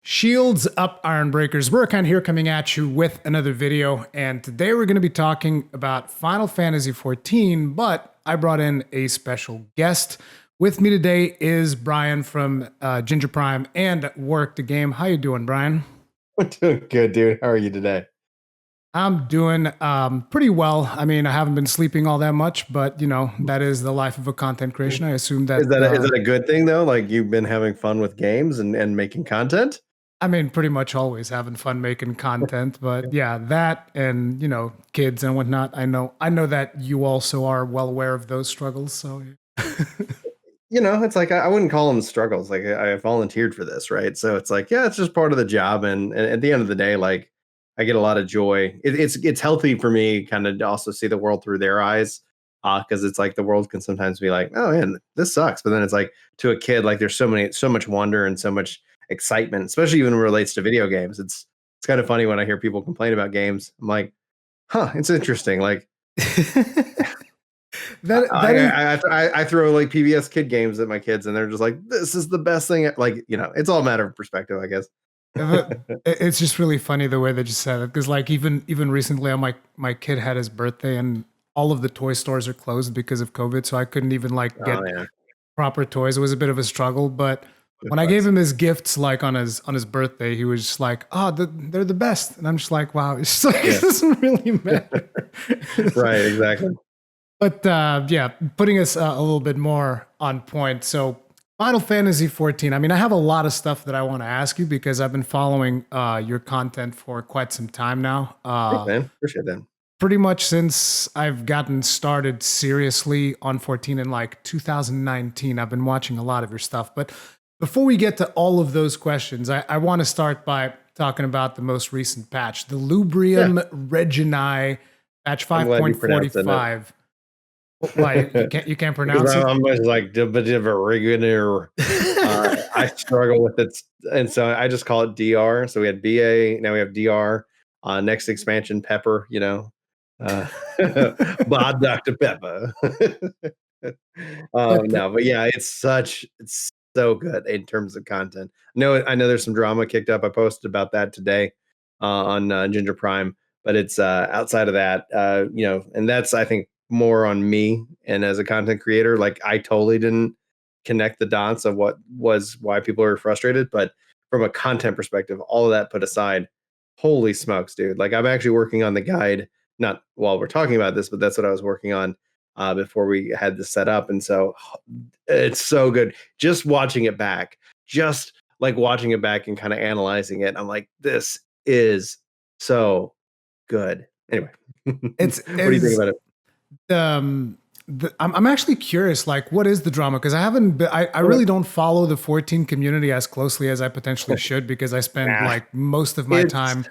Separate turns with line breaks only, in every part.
Shields up, Iron Breakers. Rurikhan here coming at you with another video. And today we're going to be talking about Final Fantasy XIV, but I brought in a special guest. With me today is Brian from Ginger Prime and Work the Game. How you doing, Brian?
I'm doing good, dude. How are you today?
I'm doing pretty well. I mean, I haven't been sleeping all that much, but that is the life of a content creation. I assume
Is
that
that is that a good thing though? Like you've been having fun with games and making content?
I mean, pretty much always having fun making content, but yeah, that and kids and whatnot. I know that you also are well aware of those struggles. So,
It's like I wouldn't call them struggles. Like I volunteered for this, right? So it's like, yeah, it's just part of the job. And at the end of the day, like I get a lot of joy. It's healthy for me kind of to also see the world through their eyes. Because it's like the world can sometimes be like, oh man, this sucks. But then it's like to a kid, like there's so much wonder and so much excitement, especially when it relates to video games. It's kind of funny when I hear people complain about games. I'm like, huh, it's interesting. Like
that is
I throw like PBS kid games at my kids, and they're just like, "This is the best thing." Like, it's all a matter of perspective, I guess.
it's just really funny the way that you said it because like even recently, my kid had his birthday and all of the toy stores are closed because of COVID, so I couldn't even like
Oh
get
yeah,
proper toys. It was a bit of a struggle, but
it
when I gave
sucks.
him his gifts, like on his birthday, he was just like, "Oh, they're the best," and I'm just like, "Wow, it's just like it
Yeah,
doesn't really matter."
right, exactly.
But yeah, putting us a little bit more on point. So, Final Fantasy XIV. I mean, I have a lot of stuff that I want to ask you because I've been following your content for quite some time now.
Thanks, man. Appreciate that.
Pretty much since I've gotten started seriously on 14 in like 2019, I've been watching a lot of your stuff. But before we get to all of those questions, I want to start by talking about the most recent patch, the
Yeah,
Delubrum Reginae patch
I'm glad you pronounced it.
5.45. Why you can't
Because
pronounce it?
I'm just like regular. I struggle with it, and so I just call it DR. So we had BA, now we have DR. Next expansion, Pepper. Uh, Bob Dr. Pepper.
But
No, but yeah, it's so good in terms of content. I know there's some drama kicked up. I posted about that today on Ginger Prime, but it's outside of that, and that's I think more on me and as a content creator. Like I totally didn't connect the dots of what was why people are frustrated, but from a content perspective, all of that put aside, holy smokes, dude! Like I'm actually working on the guide, not while we're talking about this, but that's what I was working on before we had this set up. And so it's so good. Just watching it back, just like watching it back and kind of analyzing it. I'm like, this is so good. Anyway, what
it's
do you think
is
about it?
um I'm actually curious, like, what is the drama? Because I haven't been, I
Okay.
really don't follow the 14 community as closely as I potentially should because I spend
Nah,
like most of my
it's
time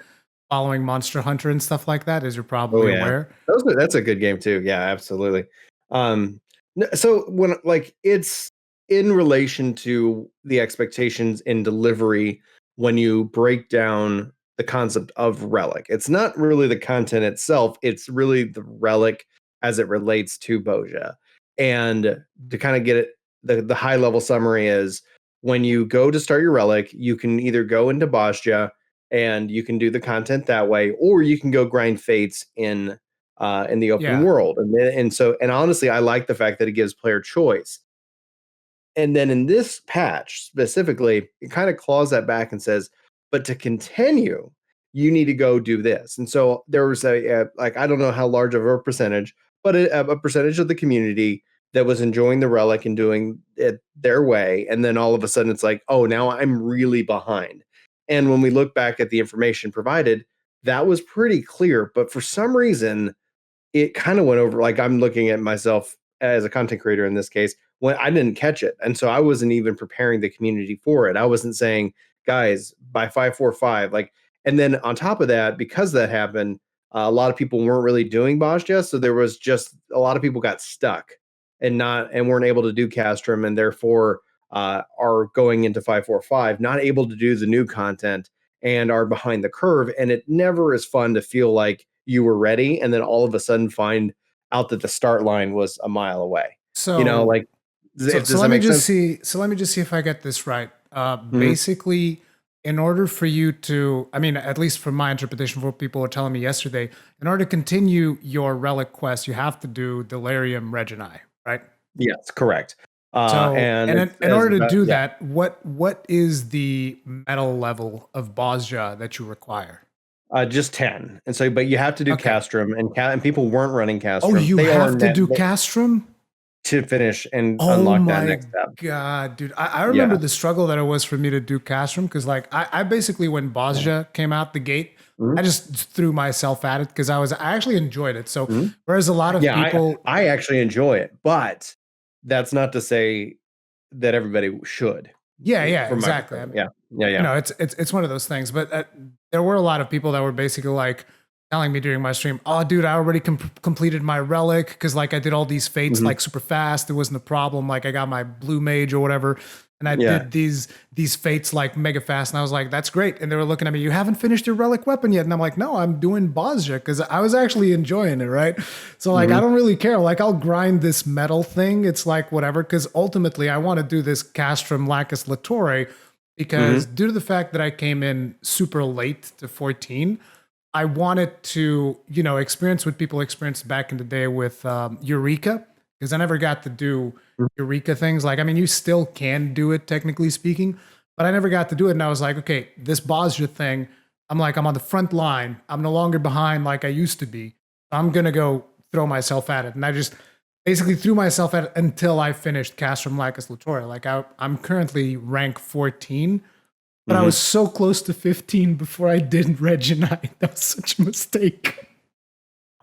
following Monster Hunter and stuff like that, as you're
oh
probably
yeah,
aware.
that's a good game too. Yeah, absolutely. So when like it's in relation to the expectations in delivery when you break down the concept of relic, it's not really the content itself, it's really the relic as it relates to Bozja. And to kind of get it, the high level summary is when you go to start your relic, you can either go into Bozja and you can do the content that way, or you can go grind fates in the open
Yeah.
world. And honestly, I like the fact that it gives player choice. And then in this patch specifically, it kind of claws that back and says, but to continue, you need to go do this. And so there was like, I don't know how large of a percentage, but a percentage of the community that was enjoying the relic and doing it their way. And then all of a sudden it's like, oh, now I'm really behind. And when we look back at the information provided, that was pretty clear. But for some reason, it kind of went over. Like I'm looking at myself as a content creator in this case when I didn't catch it, and so I wasn't even preparing the community for it. I wasn't saying, guys, by 545, like, and then on top of that, because that happened, a lot of people weren't really doing Bosja, so there was just a lot of people got stuck and weren't able to do Castrum, and therefore are going into 545, not able to do the new content and are behind the curve. And it never is fun to feel like you were ready and then all of a sudden find out that the start line was a mile away.
So
Like
so
does
let
that
me
make
just
sense?
see. So let me just see if I get this right.
Mhm.
Basically, in order for you to, I mean, at least from my interpretation of what people were telling me yesterday, in order to continue your relic quest, you have to do Delirium Reginae, right?
Yes, correct.
So,
And
and
it's
in
as
order to do
yeah,
that, what is the metal level of Bozja that you require?
just 10. And so, but you have to do
Okay.
Castrum, and people weren't running
Oh,
Castrum.
you
They are
have to
net
do Castrum?
to finish and
Oh
unlock that
my
next step.
God, dude. I remember
Yeah.
the struggle that it was for me to do Castrum because, like, I basically, when Bozja came out the gate, I
Mhm,
just threw myself at it because I actually enjoyed it. So,
mhm.
whereas a lot of
Yeah,
people,
I actually enjoy it, but that's not to say that everybody should,
yeah, yeah,
from my
exactly. I
perspective.
mean,
Yeah. Yeah,
you
yeah.
know, it's one of those things. But there were a lot of people that were basically like telling me during my stream, "Oh, dude, I already completed my relic because like I did all these fates
Mhm.
like super fast. It wasn't a problem. Like I got my blue mage or whatever, and I
Yeah.
did these fates like mega fast. And I was like, that's great. And they were looking at me, you haven't finished your relic weapon yet. And I'm like, no, I'm doing Bozja because I was actually enjoying it, right? So like I
Mhm.
don't really care. Like I'll grind this metal thing. It's like whatever, because ultimately I want to do this Castrum Lacus Latore because
Mhm.
due to the fact that I came in super late to 14, I wanted to, you know, experience what people experienced back in the day with Eureka, because I never got to do Eureka things. Like, I mean, you still can do it, technically speaking, but I never got to do it. And I was like, okay, this Bozja thing, I'm like, I'm on the front line. I'm no longer behind like I used to be. I'm going to go throw myself at it. And I just basically threw myself at it until I finished Castrum Lacus Latoria. Like, I'm currently rank 14, but I was
Mhm.
so close to 15 before I did Reginite. That was such a mistake.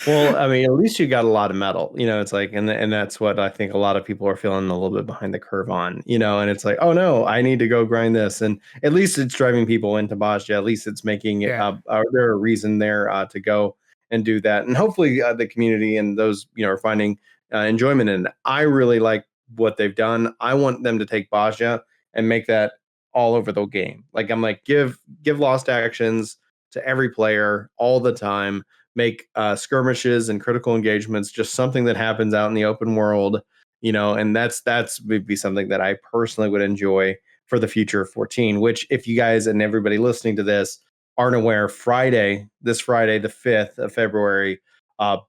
Well, I mean, at least you got a lot of metal, it's like, and that's what I think a lot of people are feeling a little bit behind the curve on, and it's like, oh no, I need to go grind this. And at least it's driving people into Bosnia. At least it's making it,
Yeah.
there a reason there to go and do that. And hopefully the community and those, are finding enjoyment in it. I really like what they've done. I want them to take Bosnia and make that all over the game. Like, I'm like, give lost actions to every player all the time, make skirmishes and critical engagements just something that happens out in the open world, and that's would be something that I personally would enjoy for the future of 14. Which, if you guys and everybody listening to this aren't aware, this Friday, the 5th of February,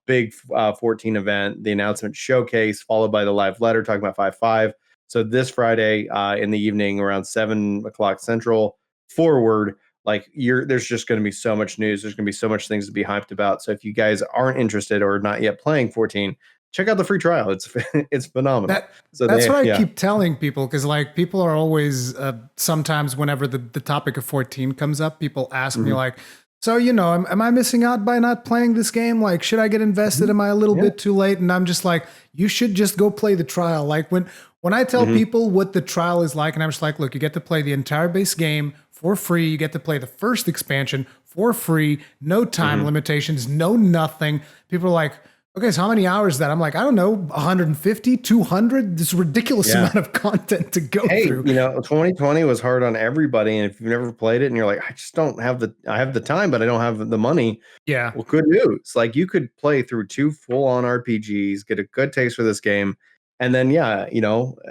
big 14 event, the announcement showcase, followed by the live letter talking about 5.5. So this Friday in the evening around 7 o'clock Central forward, like, there's just going to be so much news. There's going to be so much things to be hyped about. So if you guys aren't interested or not yet playing 14, check out the free trial. It's it's phenomenal.
That
So
that's what I
yeah.
keep telling people because like people are always sometimes whenever the topic of 14 comes up, people ask me
Mhm.
like, so you know, am I missing out by not playing this game? Like, should I get invested?
Mhm.
Am I a little
Yeah.
bit too late? And I'm just like, you should just go play the trial. Like when I tell
Mhm.
people what the trial is like, and I'm just like, look, you get to play the entire base game for free. You get to play the first expansion for free, no time
Mhm.
limitations, no nothing. People are like, okay, so how many hours is that? I'm like, I don't know, 150, 200, this ridiculous
Yeah.
amount of content to go
Hey,
through.
2020 was hard on everybody, and if you've never played it and you're like, I just don't have I have the time, but I don't have the money.
Yeah.
Well, good news. Like, you could play through 2 full-on RPGs, get a good taste for this game, and then, yeah,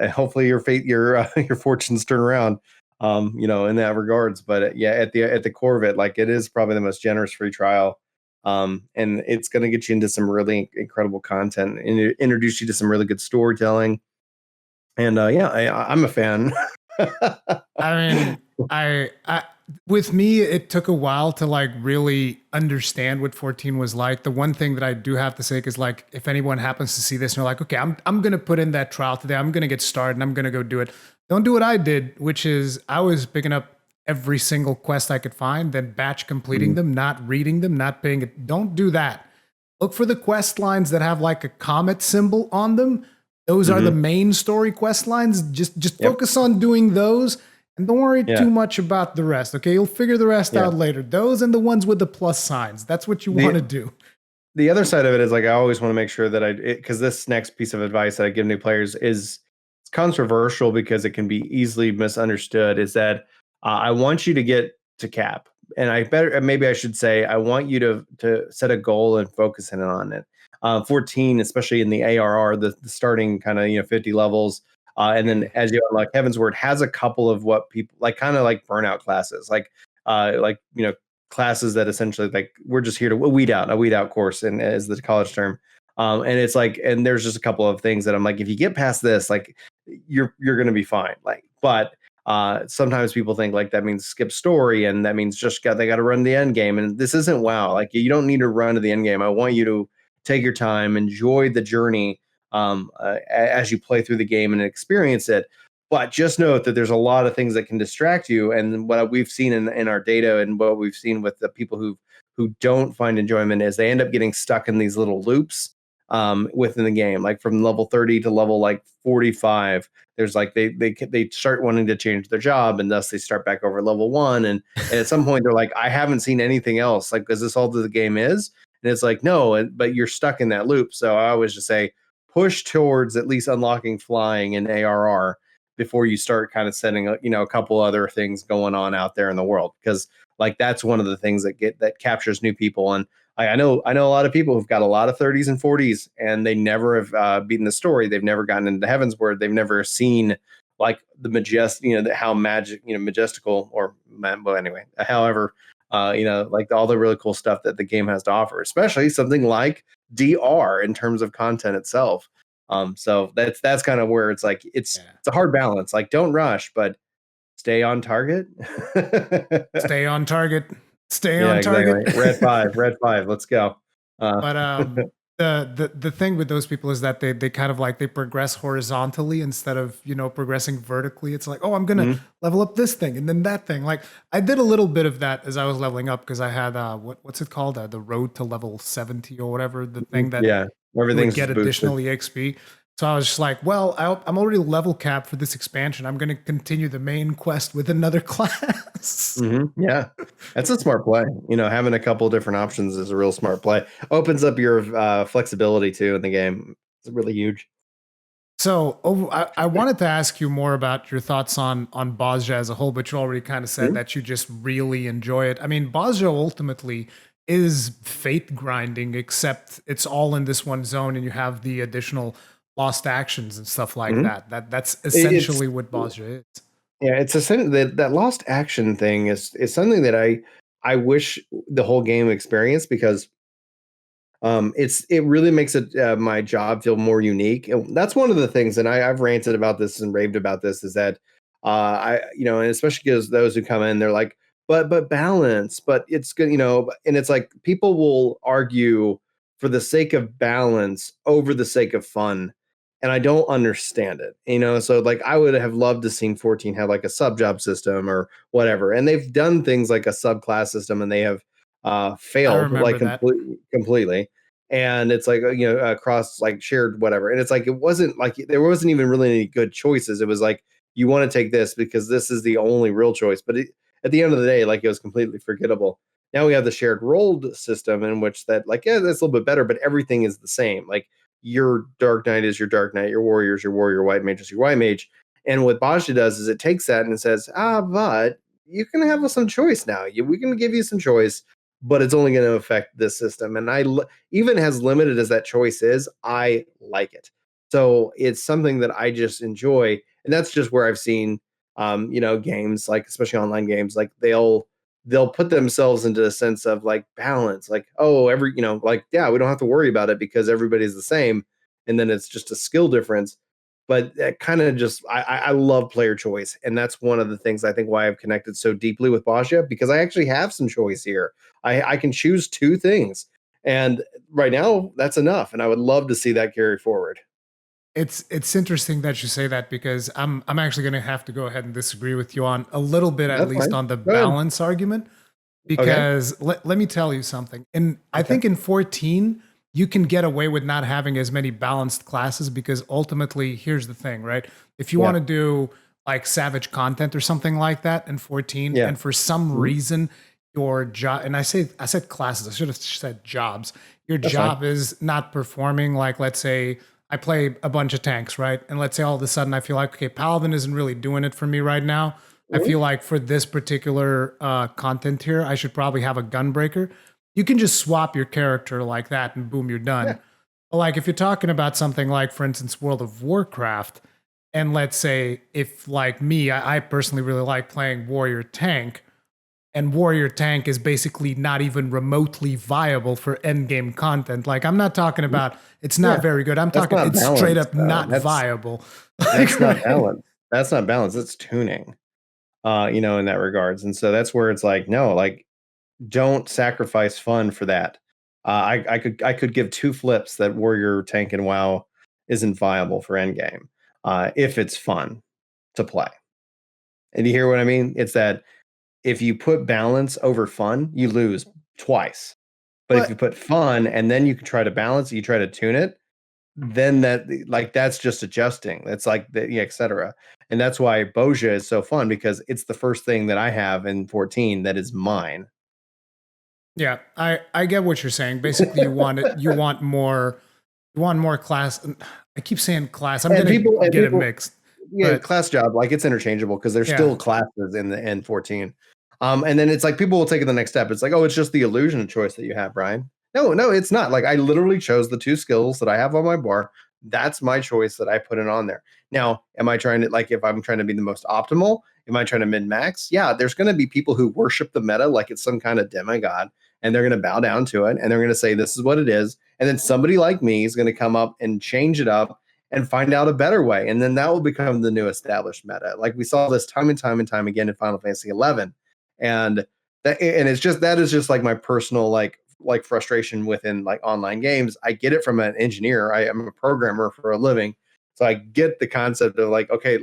hopefully your fortunes turn around, in that regards. But yeah, at the core of it, like, it is probably the most generous free trial, and it's going to get you into some really incredible content and introduce you to some really good storytelling. And yeah, I'm a fan.
I mean, I with me, it took a while to like really understand what 14 was like. The one thing that I do have to say is like, if anyone happens to see this and you're like, okay, I'm gonna put in that trial today. I'm gonna get started and I'm gonna go do it. Don't do what I did, which is I was picking up every single quest I could find, then batch completing
Mhm.
them, not reading them, not paying it. Don't do that. Look for the quest lines that have like a comet symbol on them. Those are the
Mhm.
main story quest lines. Just
Yep.
focus on doing those and don't worry
Yeah.
too much about the rest. Okay, you'll figure the rest
Yeah.
out later. Those and the ones with the plus signs. That's what you want
The
to do.
the other side of it is, like, I always want to make sure that because this next piece of advice that I give new players is, it's controversial because it can be easily misunderstood. Is that I want you to get to cap, and maybe I should say, I want you to set a goal and focus in on it. 14, especially in the ARR, the starting kind of 50 levels. And then as you unlock Heaven's Word has a couple of what people like, kind of like burnout classes, like classes that essentially like we're just here to weed out a weed out course, and as the college term. And it's like, and there's just a couple of things that I'm like, if you get past this, like you're gonna be fine. Like, but sometimes people think like that means skip story, and that means they got to run the end game. And this isn't WoW. Like you don't need to run to the end game. I want you to take your time, enjoy the journey as you play through the game and experience it. But just note that there's a lot of things that can distract you. And what we've seen in our data, and what we've seen with the people who don't find enjoyment, is they end up getting stuck in these little loops within the game, like from level 30 to level like 45. There's like they start wanting to change their job, and thus they start back over level 1. And at some point they're like, I haven't seen anything else. Like, is this all that the game is? And it's like, no, but you're stuck in that loop. So I always just say push towards at least unlocking flying and ARR before you start kind of setting a couple other things going on out there in the world, because like that's one of the things that captures new people. And I know a lot of people who've got a lot of 30s and 40s, and they never have beaten the story. They've never gotten into Heaven's Word. They've never seen like the how majestical, or well, anyway, however, like all the really cool stuff that the game has to offer, especially something like DR in terms of content itself. So that's kind of where it's like it's a hard balance. Like, don't rush, but stay on target.
Stay on target. Stay on target.
Exactly. Red 5. Let's go.
But the thing with those people is that they kind of like they progress horizontally instead of progressing vertically. It's like, oh, I'm gonna level up this thing and then that thing. Like I did a little bit of that as I was leveling up, because I had what's it called, the road to level 70 or whatever, the thing that
everything's
would get additional EXP. So I was just like, well, I'm already level capped for this expansion. I'm going to continue the main quest with another class.
Yeah, that's a smart play. Having a couple different options is a real smart play. Opens up your flexibility too in the game. It's really huge.
So I wanted to ask you more about your thoughts on Bozja as a whole, but you already kind of said that you just really enjoy it. I mean, Bozja ultimately is fate grinding, except it's all in this one zone, and you have the additional lost actions and stuff like that. That's essentially what Bozja is.
Yeah, it's that lost action thing is something that I wish the whole game experienced, because it really makes it my job feel more unique. And that's one of the things, and I've ranted about this and raved about this, is that and especially because those who come in, they're like, but balance, but it's good, and it's like people will argue for the sake of balance over the sake of fun. And I don't understand it, so like I would have loved to seen 14 have like a sub job system or whatever. And they've done things like a subclass system, and they have failed like completely. And it's like, across like shared whatever. And it's like, it wasn't like there wasn't even really any good choices. It was like, you want to take this because this is the only real choice. But at the end of the day, like it was completely forgettable. Now we have the shared rolled system, in which that like, that's a little bit better, but everything is the same. Like, your Dark Knight is your Dark Knight, your Warrior is your Warrior, White Mage is your White Mage. And what Bozja does is it takes that and it says, but you can have some choice now. We can give you some choice, but it's only going to affect this system. And even as limited as that choice is, I like it. So it's something that I just enjoy. And that's just where I've seen, games, like especially online games, like they'll put themselves into a sense of like balance, like, oh, we don't have to worry about it because everybody's the same. And then it's just a skill difference. But that kind of just, I love player choice. And that's one of the things I think why I've connected so deeply with Bozja, because I actually have some choice here. I can choose two things. And right now that's enough. And I would love to see that carry forward.
It's interesting that you say that, because I'm actually going to have to go ahead and disagree with you on a little bit, at least on the balance argument, because let me tell you something. And I think in 14 you can get away with not having as many balanced classes, because ultimately here's the thing, right? If you want to do like savage content or something like that in 14, and for some reason your job, and I said classes, I should have said jobs. Your job is not performing. Like, let's say I play a bunch of tanks, right? And let's say all of a sudden I feel like, okay, Paladin isn't really doing it for me right now. I feel like for this particular content here, I should probably have a gunbreaker. You can just swap your character like that and boom, you're done. But like if you're talking about something like, for instance, World of Warcraft, And let's say if like me, I personally really like playing warrior tank, and warrior tank is basically not even remotely viable for end game content. Like I'm not talking about it's not
Yeah,
very good. I'm
that's
talking
not
it's straight
balanced
up
though.
not viable. Like
That's not
right?
balance. That's not balance. It's tuning. In that regards. And so that's where it's like, no, like don't sacrifice fun for that. I could give two flips that warrior tank and WoW isn't viable for endgame if it's fun to play. And you hear what I mean? It's that if you put balance over fun, you lose twice. But if you
But
put fun and then you can try to balance it, you try to tune it, then that's just adjusting. That's like the yeah, etc. And that's why Bozja is so fun because it's the first thing that I have in 14 that is mine.
yeah, I get what you're saying. Basically, you want more class. I keep saying class. I'm
and
gonna
people and
get it
people
mixed,
Yeah,
but
class job, like it's interchangeable because there's
yeah,
still classes in the N14. And then it's like people will take it the next step. It's like, oh, it's just the illusion of choice that you have, Brian. No, it's not. Like I literally chose the two skills that I have on my bar. That's my choice that I put it on there. Now, am I trying to like if I'm trying to be the most optimal? Am I trying to min max? Yeah, there's going to be people who worship the meta like it's some kind of demigod, and they're going to bow down to it, and they're going to say this is what it is. And then somebody like me is going to come up and change it up and find out a better way. And then that will become the new established meta. Like we saw this time and time and time again in Final Fantasy XI. And it's just that is just like my personal like frustration within like online games. I get it from an engineer. I am a programmer for a living. So I get the concept of like, okay,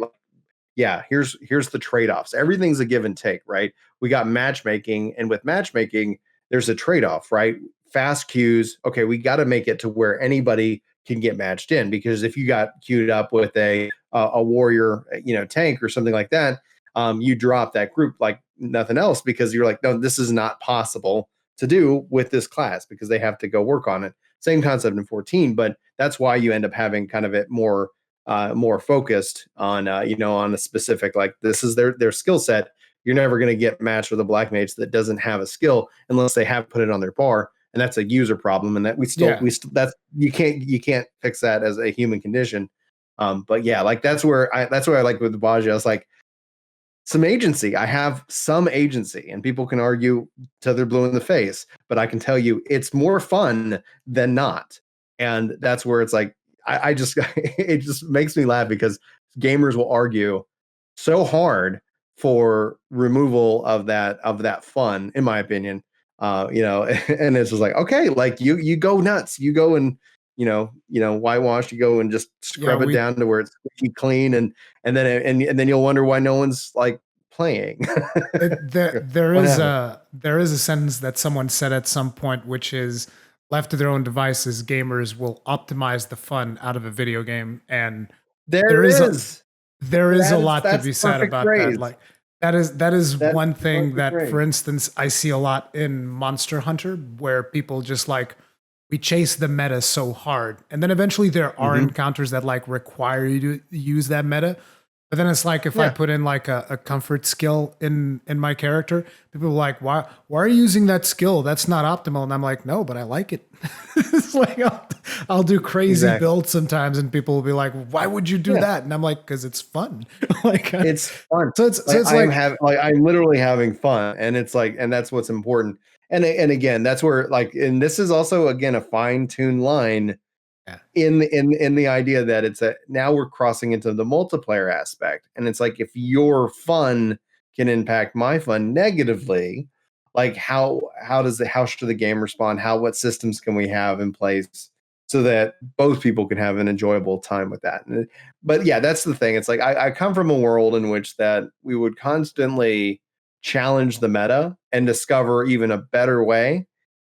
yeah, here's the trade-offs. Everything's a give and take, right? We got matchmaking, and with matchmaking, there's a trade-off, right? Fast queues. Okay, we got to make it to where anybody can get matched in because if you got queued up with a warrior, tank or something like that, you drop that group like nothing else because you're like, no, this is not possible to do with this class because they have to go work on it. Same concept in 14, but that's why you end up having kind of it more focused on on a specific like this is their skill set. You're never going to get matched with a black mage that doesn't have a skill unless they have put it on their bar, and that's a user problem. And that
yeah,
we still that's you can't fix that as a human condition. But yeah, like that's where I like with the Bozja. I was like some agency. I have some agency, and people can argue till they're blue in the face, but I can tell you it's more fun than not. And that's where it's like, I just, it just makes me laugh because gamers will argue so hard for removal of that fun, in my opinion. And it's just like, okay, like you go nuts, you go and whitewash, you go and just
yeah.
scrub it down to where it's squeaky clean, and then you'll wonder why no one's like playing.
There
What
is
happened?
a sentence that someone said at some point, which is left to their own devices, gamers will optimize the fun out of a video game, and
There
there
it
is a
is.
there is a lot to
That's
be
the
said
perfect
about that.
phrase.
Like that is
That's
one
the
thing
perfect
that, for
phrase.
instance, I see a lot in Monster Hunter, where people just like we chase the meta so hard, and then eventually there are
Hmm.
encounters that like require you to use that meta. But then it's like if I
Yeah.
put in like a comfort skill in my character, people are like, why are you using that skill? That's not optimal. And I'm like, no, but I like it. It's like I'll do crazy
Exactly.
builds sometimes, and people will be like, why would you do
Yeah.
that? And I'm like, because it's fun. Like
It's fun.
so it's like
Like I'm literally having fun, and it's like, and that's what's important. And again, that's where like, and this is also again a fine tuned line
yeah,
in the idea that it's a now we're crossing into the multiplayer aspect, and it's like if your fun can impact my fun negatively, like how should the game respond? What systems can we have in place so that both people can have an enjoyable time with that? But yeah, that's the thing. It's like I come from a world in which that we would constantly challenge the meta and discover even a better way,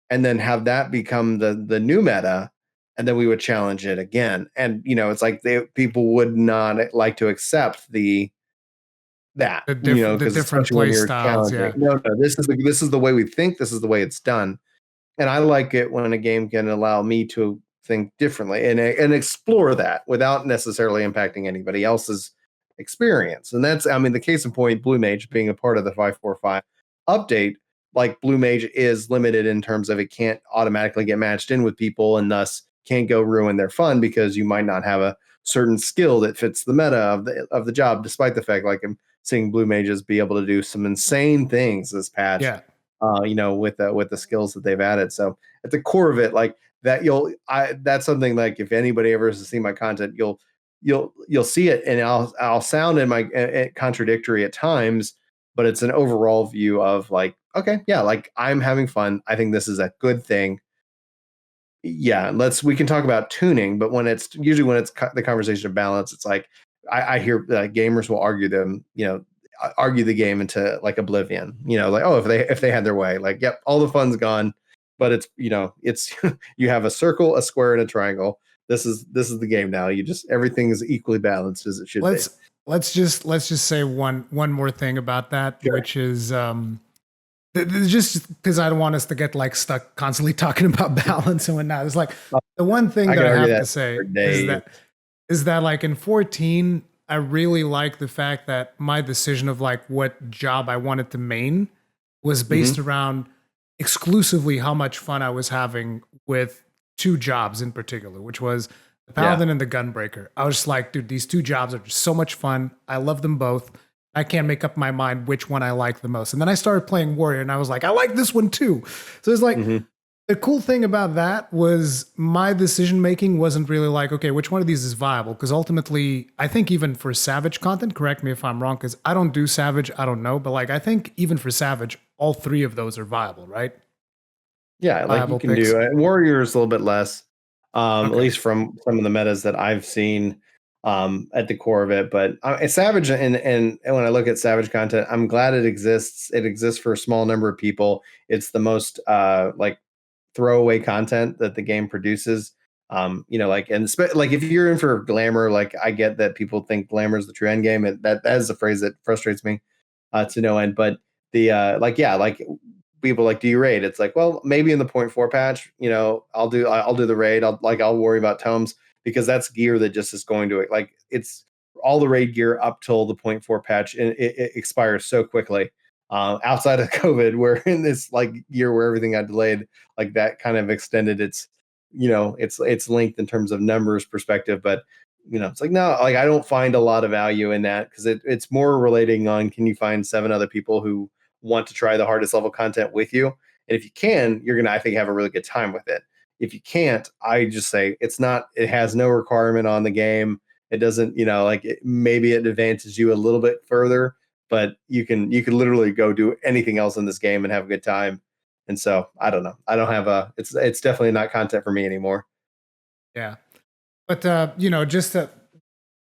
and then have that become the new meta, and then we would challenge it again. And it's like people would not like to accept that,
the
because
different
especially when
play
you're
styles.
challenging,
Yeah,
no, this is the way we think, this is the way it's done. And I like it when a game can allow me to think differently and explore that without necessarily impacting anybody else's experience. And that's, I mean, the case in point, Blue Mage being a part of the 545 update, like Blue Mage is limited in terms of it can't automatically get matched in with people and thus can't go ruin their fun because you might not have certain skill that fits the meta of the job, despite the fact like I'm seeing blue mages be able to do some insane things this patch,
Yeah.
with the skills that they've added. So at the core of it, like that, that's something like if anybody ever has seen my content, you'll see it, and I'll sound in my contradictory at times, but it's an overall view of like, okay, yeah, like I'm having fun. I think this is a good thing. Yeah, we can talk about tuning, but when it's the conversation of balance, it's like I hear gamers will argue the game into like oblivion. Like, oh, if they had their way, like, yep, all the fun's gone. But it's you have a circle, a square, and a triangle. This is the game now. Everything is equally balanced as it should be.
Let's just say one more thing about that,
Sure.
which is just because I don't want us to get like stuck constantly talking about balance and whatnot. It's like the one thing that I have to say is that like in 14, I really like the fact that my decision of like what job I wanted to main was based around exclusively how much fun I was having with two jobs in particular, which was the Paladin and the Gunbreaker. I was just like, dude, these two jobs are just so much fun. I love them both. I can't make up my mind which one I like the most. And then I started playing Warrior and I was like, I like this one too. So it's like, the cool thing about that was my decision making wasn't really like, okay, which one of these is viable? Because ultimately, I think even for Savage content, correct me if I'm wrong, because I don't do Savage, I don't know. But like, I think even for Savage, all three of those are viable, right?
Yeah, like
Viable
you can
picks.
do it. Warrior is a little bit less, at
Okay.
least from some of the metas that I've seen at the core of it. But Savage, and when I look at Savage content, I'm glad it exists. It exists for a small number of people. It's the most like throwaway content that the game produces. Like if you're in for glamour, like I get that people think glamour is the true end game, and that is a phrase that frustrates me to no end. But the like people like, do you raid? It's like, well, maybe in the 0.4 patch, I'll do the raid. I'll worry about tomes because that's gear that just is going to, like, it's all the raid gear up till the 0.4 patch, and it expires so quickly. Outside of COVID, where in this like year where everything got delayed, like that kind of extended its length in terms of numbers perspective. But it's like, no, like I don't find a lot of value in that because it's more relating on, can you find 7 other people who want to try the hardest level content with you? And if you can, you're gonna, I think, have a really good time with it. If you can't, I just say it has no requirement on the game. It doesn't, maybe it advances you a little bit further, but you can literally go do anything else in this game and have a good time. And so I don't know. I don't have it's definitely not content for me anymore.
Yeah. But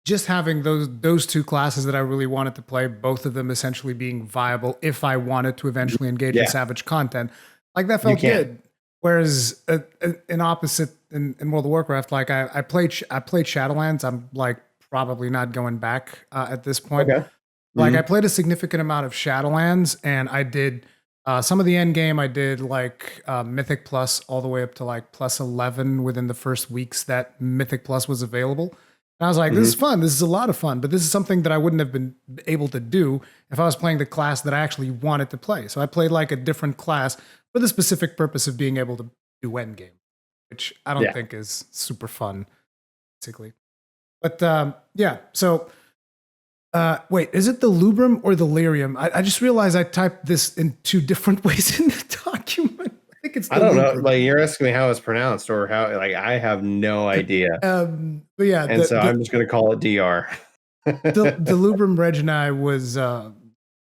just having those two classes that I really wanted to play, both of them essentially being viable if I wanted to eventually engage in Savage content, like that felt good. Whereas in opposite in World of Warcraft, like I played Shadowlands. I'm like probably not going back at this point.
Okay.
Like I played a significant amount of Shadowlands, and I did some of the end game. I did like Mythic Plus all the way up to like plus 11 within the first weeks that Mythic Plus was available. And I was like, this is fun. This is a lot of fun. But this is something that I wouldn't have been able to do if I was playing the class that I actually wanted to play. So I played like a different class for the specific purpose of being able to do end game, which I don't think is super fun, basically. But yeah, so wait, is it the Delubrum or the Lyrium? I just realized I typed this in two different ways in the document. I think it's the
I don't know.
Delubrum.
Like, you're asking me how it's pronounced or how, like, I have no idea.
But yeah,
and so I'm just going to call it DR.
the Delubrum Reginae was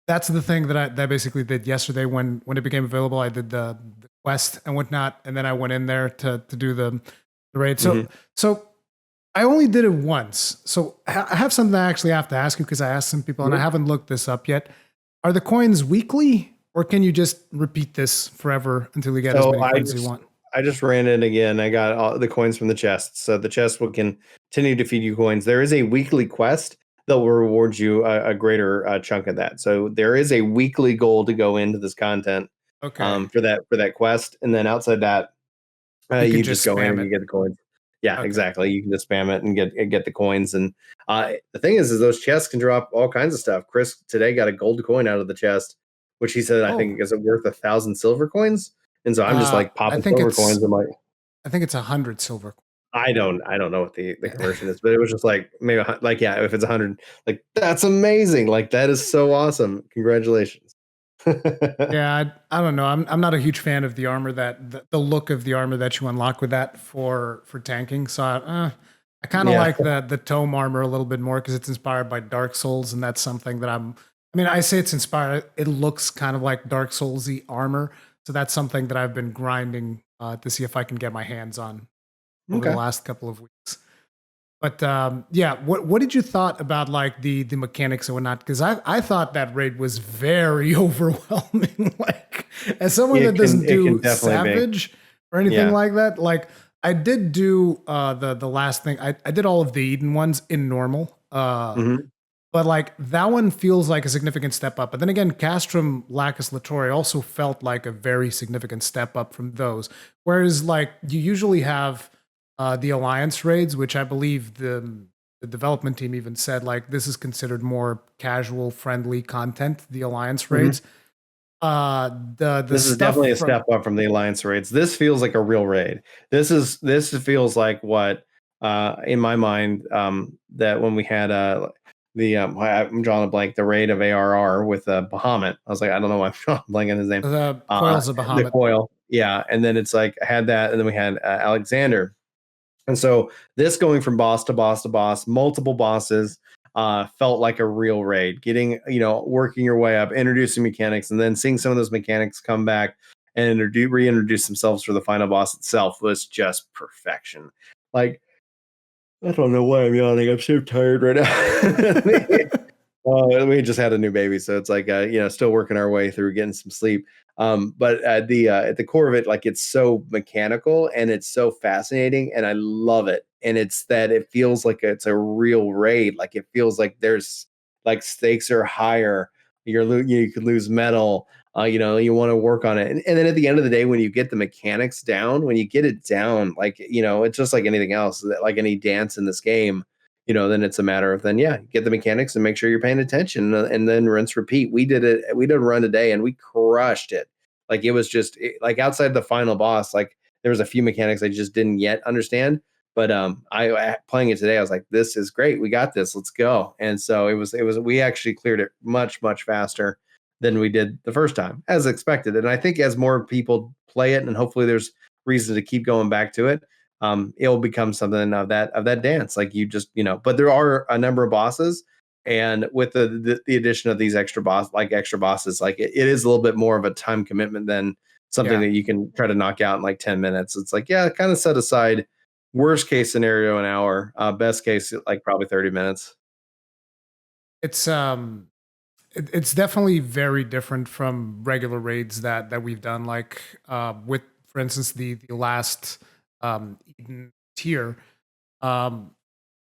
that's the thing that I basically did yesterday when it became available. I did the quest and whatnot, and then I went in there to do the raid. So I only did it once. So I have something I actually have to ask you because I asked some people and I haven't looked this up yet. Are the coins weekly, or can you just repeat this forever until you get as many coins as you want?
I just ran it again. I got all the coins from the chest. So the chest will continue to feed you coins. There is a weekly quest that will reward you a greater chunk of that. So there is a weekly goal to go into this content for that quest. And then outside that, you just go in and you get the coins. Yeah, exactly. You can just spam it and get the coins. And the thing is those chests can drop all kinds of stuff. Chris today got a gold coin out of the chest, which he said, I think is worth 1,000 silver coins. And so I'm just like popping silver coins. I'm like,
I think it's 100 silver.
I don't know what the conversion is, but it was just like maybe like yeah, if it's 100, like that's amazing. Like that is so awesome. Congratulations.
Yeah, I don't know. I'm not a huge fan of the armor the look of the armor that you unlock with that for tanking. So I kind of
Yeah.
like the tome armor a little bit more because it's inspired by Dark Souls, and that's something that I mean, I say it's inspired. It looks kind of like Dark Soulsy armor, so that's something that I've been grinding to see if I can get my hands on over the
Okay.
last couple of weeks. But yeah, what did you thought about like the mechanics and whatnot? Because I thought that raid was very overwhelming. Like as someone that doesn't
It can
do
definitely be.
Savage or anything
Yeah.
like that, like I did do the last thing. I did all of the Eden ones in normal.
Hmm.
But like that one feels like a significant step up. But then again, Castrum Lacus Latory also felt like a very significant step up from those. Whereas like you usually have the Alliance raids, which I believe the development team even said like this is considered more casual, friendly content. The Alliance
Hmm.
raids, the
This is definitely
stuff
a
from
step up from the Alliance raids. This feels like a real raid. This feels like what in my mind that when we had I'm drawing a blank, the raid of ARR with Bahamut. I was like, I don't know why I'm drawing a blank on his name.
the
Uh
Coils of
the
Bahamut.
coil. Yeah. And then it's like I had that, and then we had Alexander. And so this going from boss to boss to boss, multiple bosses, felt like a real raid. Getting, working your way up, introducing mechanics, and then seeing some of those mechanics come back and reintroduce themselves for the final boss itself was just perfection. Like, I don't know why I'm yawning. I'm so tired right now. We just had a new baby, so it's like still working our way through getting some sleep. But the at the core of it, like it's so mechanical and it's so fascinating, and I love it. And it's that it feels like it's a real raid. Like it feels like there's like stakes are higher. You could lose metal. You want to work on it, and then at the end of the day, when you get the mechanics down, when you get it down, like it's just like anything else, like any dance in this game. Then it's a matter of then, yeah, get the mechanics and make sure you're paying attention, and then rinse, repeat. We did it. We did a run today and we crushed it. Like it was just like outside the final boss, like there was a few mechanics I just didn't yet understand. But I playing it today, I was like, this is great. We got this. Let's go. And so we actually cleared it much faster than we did the first time, as expected. And I think as more people play it, and hopefully there's reason to keep going back to it, it'll become something of that dance. Like you just, but there are a number of bosses, and with the addition of these extra bosses, like it is a little bit more of a time commitment than something
Yeah,
that you can try to knock out in like 10 minutes. It's like, yeah, kind of set aside worst case scenario an hour, best case like probably 30 minutes.
it's it's definitely very different from regular raids that we've done. Like with, for instance, the last Eden tier. Um,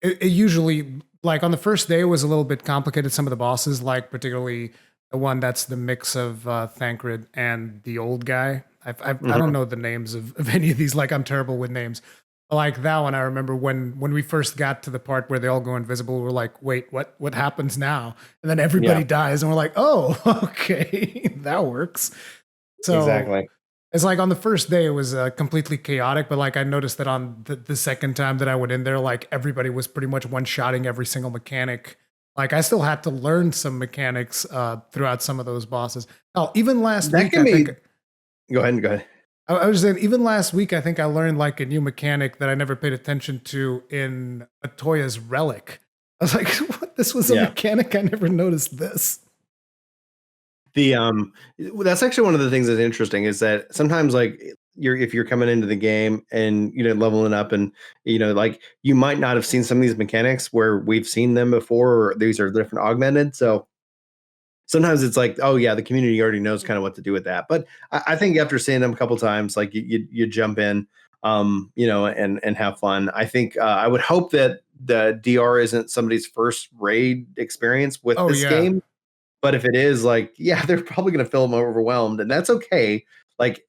it usually like on the first day it was a little bit complicated. Some of the bosses, like particularly the one that's the mix of Thancred and the old guy. I don't
Mhm.
know the names of any of these. Like I'm terrible with names. Like that one, I remember when we first got to the part where they all go invisible. We're like, wait, what happens now? And then
Yeah,
everybody dies, and we're like, oh, okay, that works. So
exactly.
it's like on the first day it was completely chaotic, but like I noticed that on the second time that I went in there, like everybody was pretty much one shotting every single mechanic. Like I still had to learn some mechanics throughout some of those bosses. Oh, even last
That
week
can
I
be.
think
Go ahead.
I was saying even last week I think I learned like a new mechanic that I never paid attention to in Atoya's relic. I was like, what? This was a
Yeah.
mechanic. I never noticed this.
The that's actually one of the things that's interesting is that sometimes like if you're coming into the game and leveling up, and like you might not have seen some of these mechanics where we've seen them before, or these are different augmented. So sometimes it's like, oh yeah, the community already knows kind of what to do with that. But I think after seeing them a couple times, like you jump in, and have fun. I think I would hope that the DR isn't somebody's first raid experience with
Oh
this
yeah.
game, but if it is, like, yeah, they're probably going to feel overwhelmed, and that's okay. Like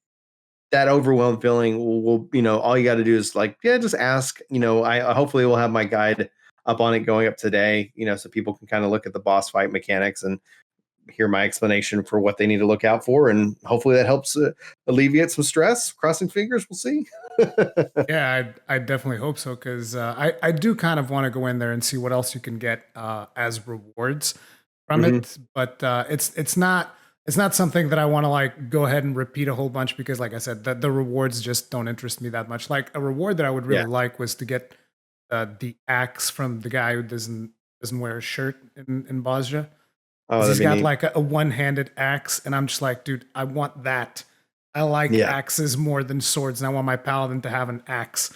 that overwhelmed feeling will all you got to do is like, yeah, just ask. I hopefully will have my guide up on it going up today. So people can kind of look at the boss fight mechanics and hear my explanation for what they need to look out for, and hopefully that helps alleviate some stress. Crossing fingers, we'll see.
Yeah, I definitely hope so because I do kind of want to go in there and see what else you can get as rewards from
Mhm.
it, but it's not something that I want to like go ahead and repeat a whole bunch because, like I said, the rewards just don't interest me that much. Like a reward that I would
Yeah.
really like was to get the axe from the guy who doesn't wear a shirt in Bozja.
Oh,
'Cause
that'd
he's
be
got
neat.
like a one-handed axe, and I'm just like, dude, I want that. I like
Yeah.
axes more than swords, and I want my paladin to have an axe.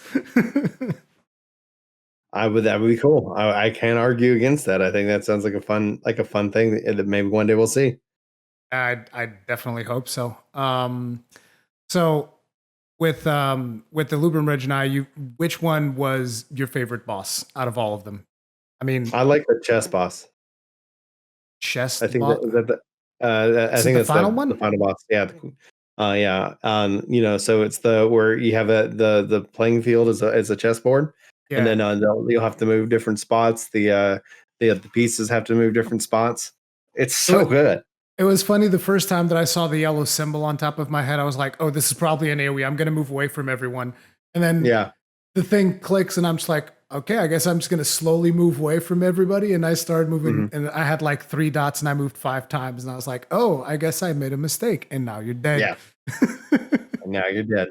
I would. That would be cool. I can't argue against that. I think that sounds like a fun thing that maybe one day we'll see.
I definitely hope so. So with the Delubrum Reginae, you which one was your favorite boss out of all of them? I mean,
I like the chess boss. I
chest
think that
boss.
that the, I
Is it
think
the
that's
final
the
one?
final boss. Yeah. Yeah. So it's the where you have the playing field as a chessboard, and
Yeah.
then you'll have to move different spots. The pieces have to move different spots. It's
It
so
wa-
good.
it was funny the first time that I saw the yellow symbol on top of my head. I was like, "Oh, this is probably an AOE. I'm going to move away from everyone." And then
Yeah.
the thing clicks, and I'm just like, "Okay, I guess I'm just going to slowly move away from everybody." And I started moving,
Hmm.
and I had like 3 dots, and I moved 5 times, and I was like, "Oh, I guess I made a mistake." And now you're dead.
Yeah. And now you're dead.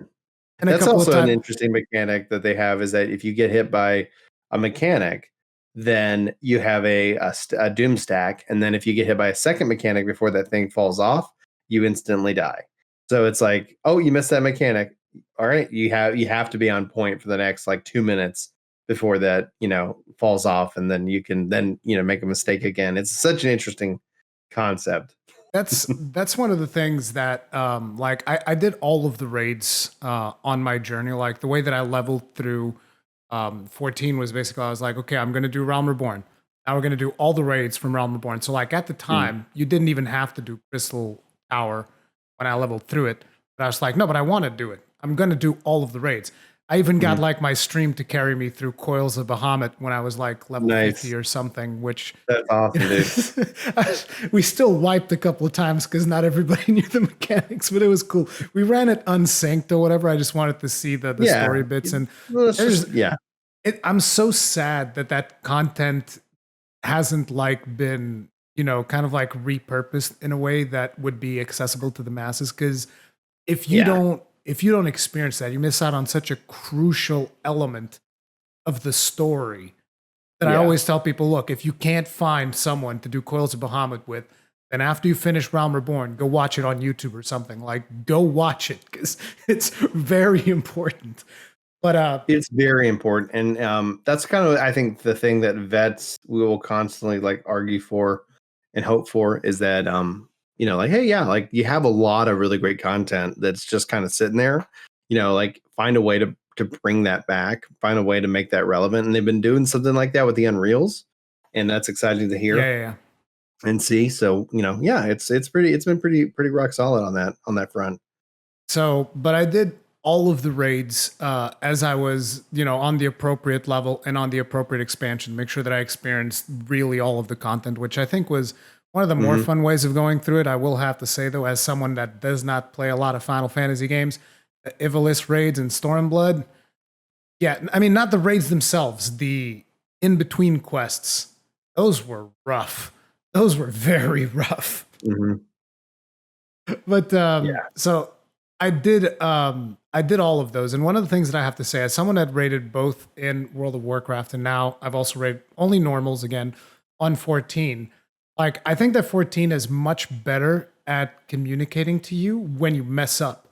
And a
That's
couple of
also an
times,
interesting mechanic that they have is that if you get hit by a mechanic, then you have a doom stack, and then if you get hit by a second mechanic before that thing falls off, you instantly die. So it's like, oh, you missed that mechanic. All right, you have to be on point for the next like 2 minutes before that falls off, and then you can then make a mistake again. It's such an interesting concept.
that's one of the things that like I did all of the raids on my journey. Like the way that I leveled through 14 was basically I was like, okay, I'm gonna do Realm Reborn. Now we're gonna do all the raids from Realm Reborn. So like at the
Mm,
time, you didn't even have to do Crystal Tower when I leveled through it. But I was like, no, but I want to do it. I'm gonna do all of the raids. I even got
mhm.
like my stream to carry me through Coils of Bahamut when I was like level 50
Nice.
or something, which
That's awesome, dude.
we still wiped a couple of times because not everybody knew the mechanics, but it was cool. We ran it unsynced or whatever. I just wanted to see the
Yeah.
story bits, and
Well, it's
there's
just yeah.
I'm so sad that that content hasn't like been kind of like repurposed in a way that would be accessible to the masses because
Yeah.
if you don't experience that, you miss out on such a crucial element of the story that I
Yeah.
always tell people, look, if you can't find someone to do Coils of Bahamut with, then after you finish Realm Reborn, go watch it on YouTube or something. Like, go watch it because it's very important. But
It's very important, and that's kind of I think the thing that vets will constantly like argue for and hope for is that like hey yeah like you have a lot of really great content that's just kind of sitting there, like find a way to bring that back, find a way to make that relevant, and they've been doing something like that with the Unreals, and that's exciting to
yeah,
hear
yeah, yeah.
and see. So yeah, it's been pretty rock solid on that front.
So, but I did all of the raids as I was, on the appropriate level and on the appropriate expansion. Make sure that I experienced really all of the content, which I think was one of the more
Hmm.
fun ways of going through it. I will have to say, though, as someone that does not play a lot of Final Fantasy games, Ivalice raids and Stormblood, yeah, I mean, not the raids themselves, the in between quests, those were rough. Those were very rough.
Hmm.
But
Yeah.
so I did all of those, and one of the things that I have to say, as someone that rated both in World of Warcraft and now I've also rated only normals again on 14. Like I think that 14 is much better at communicating to you when you mess up.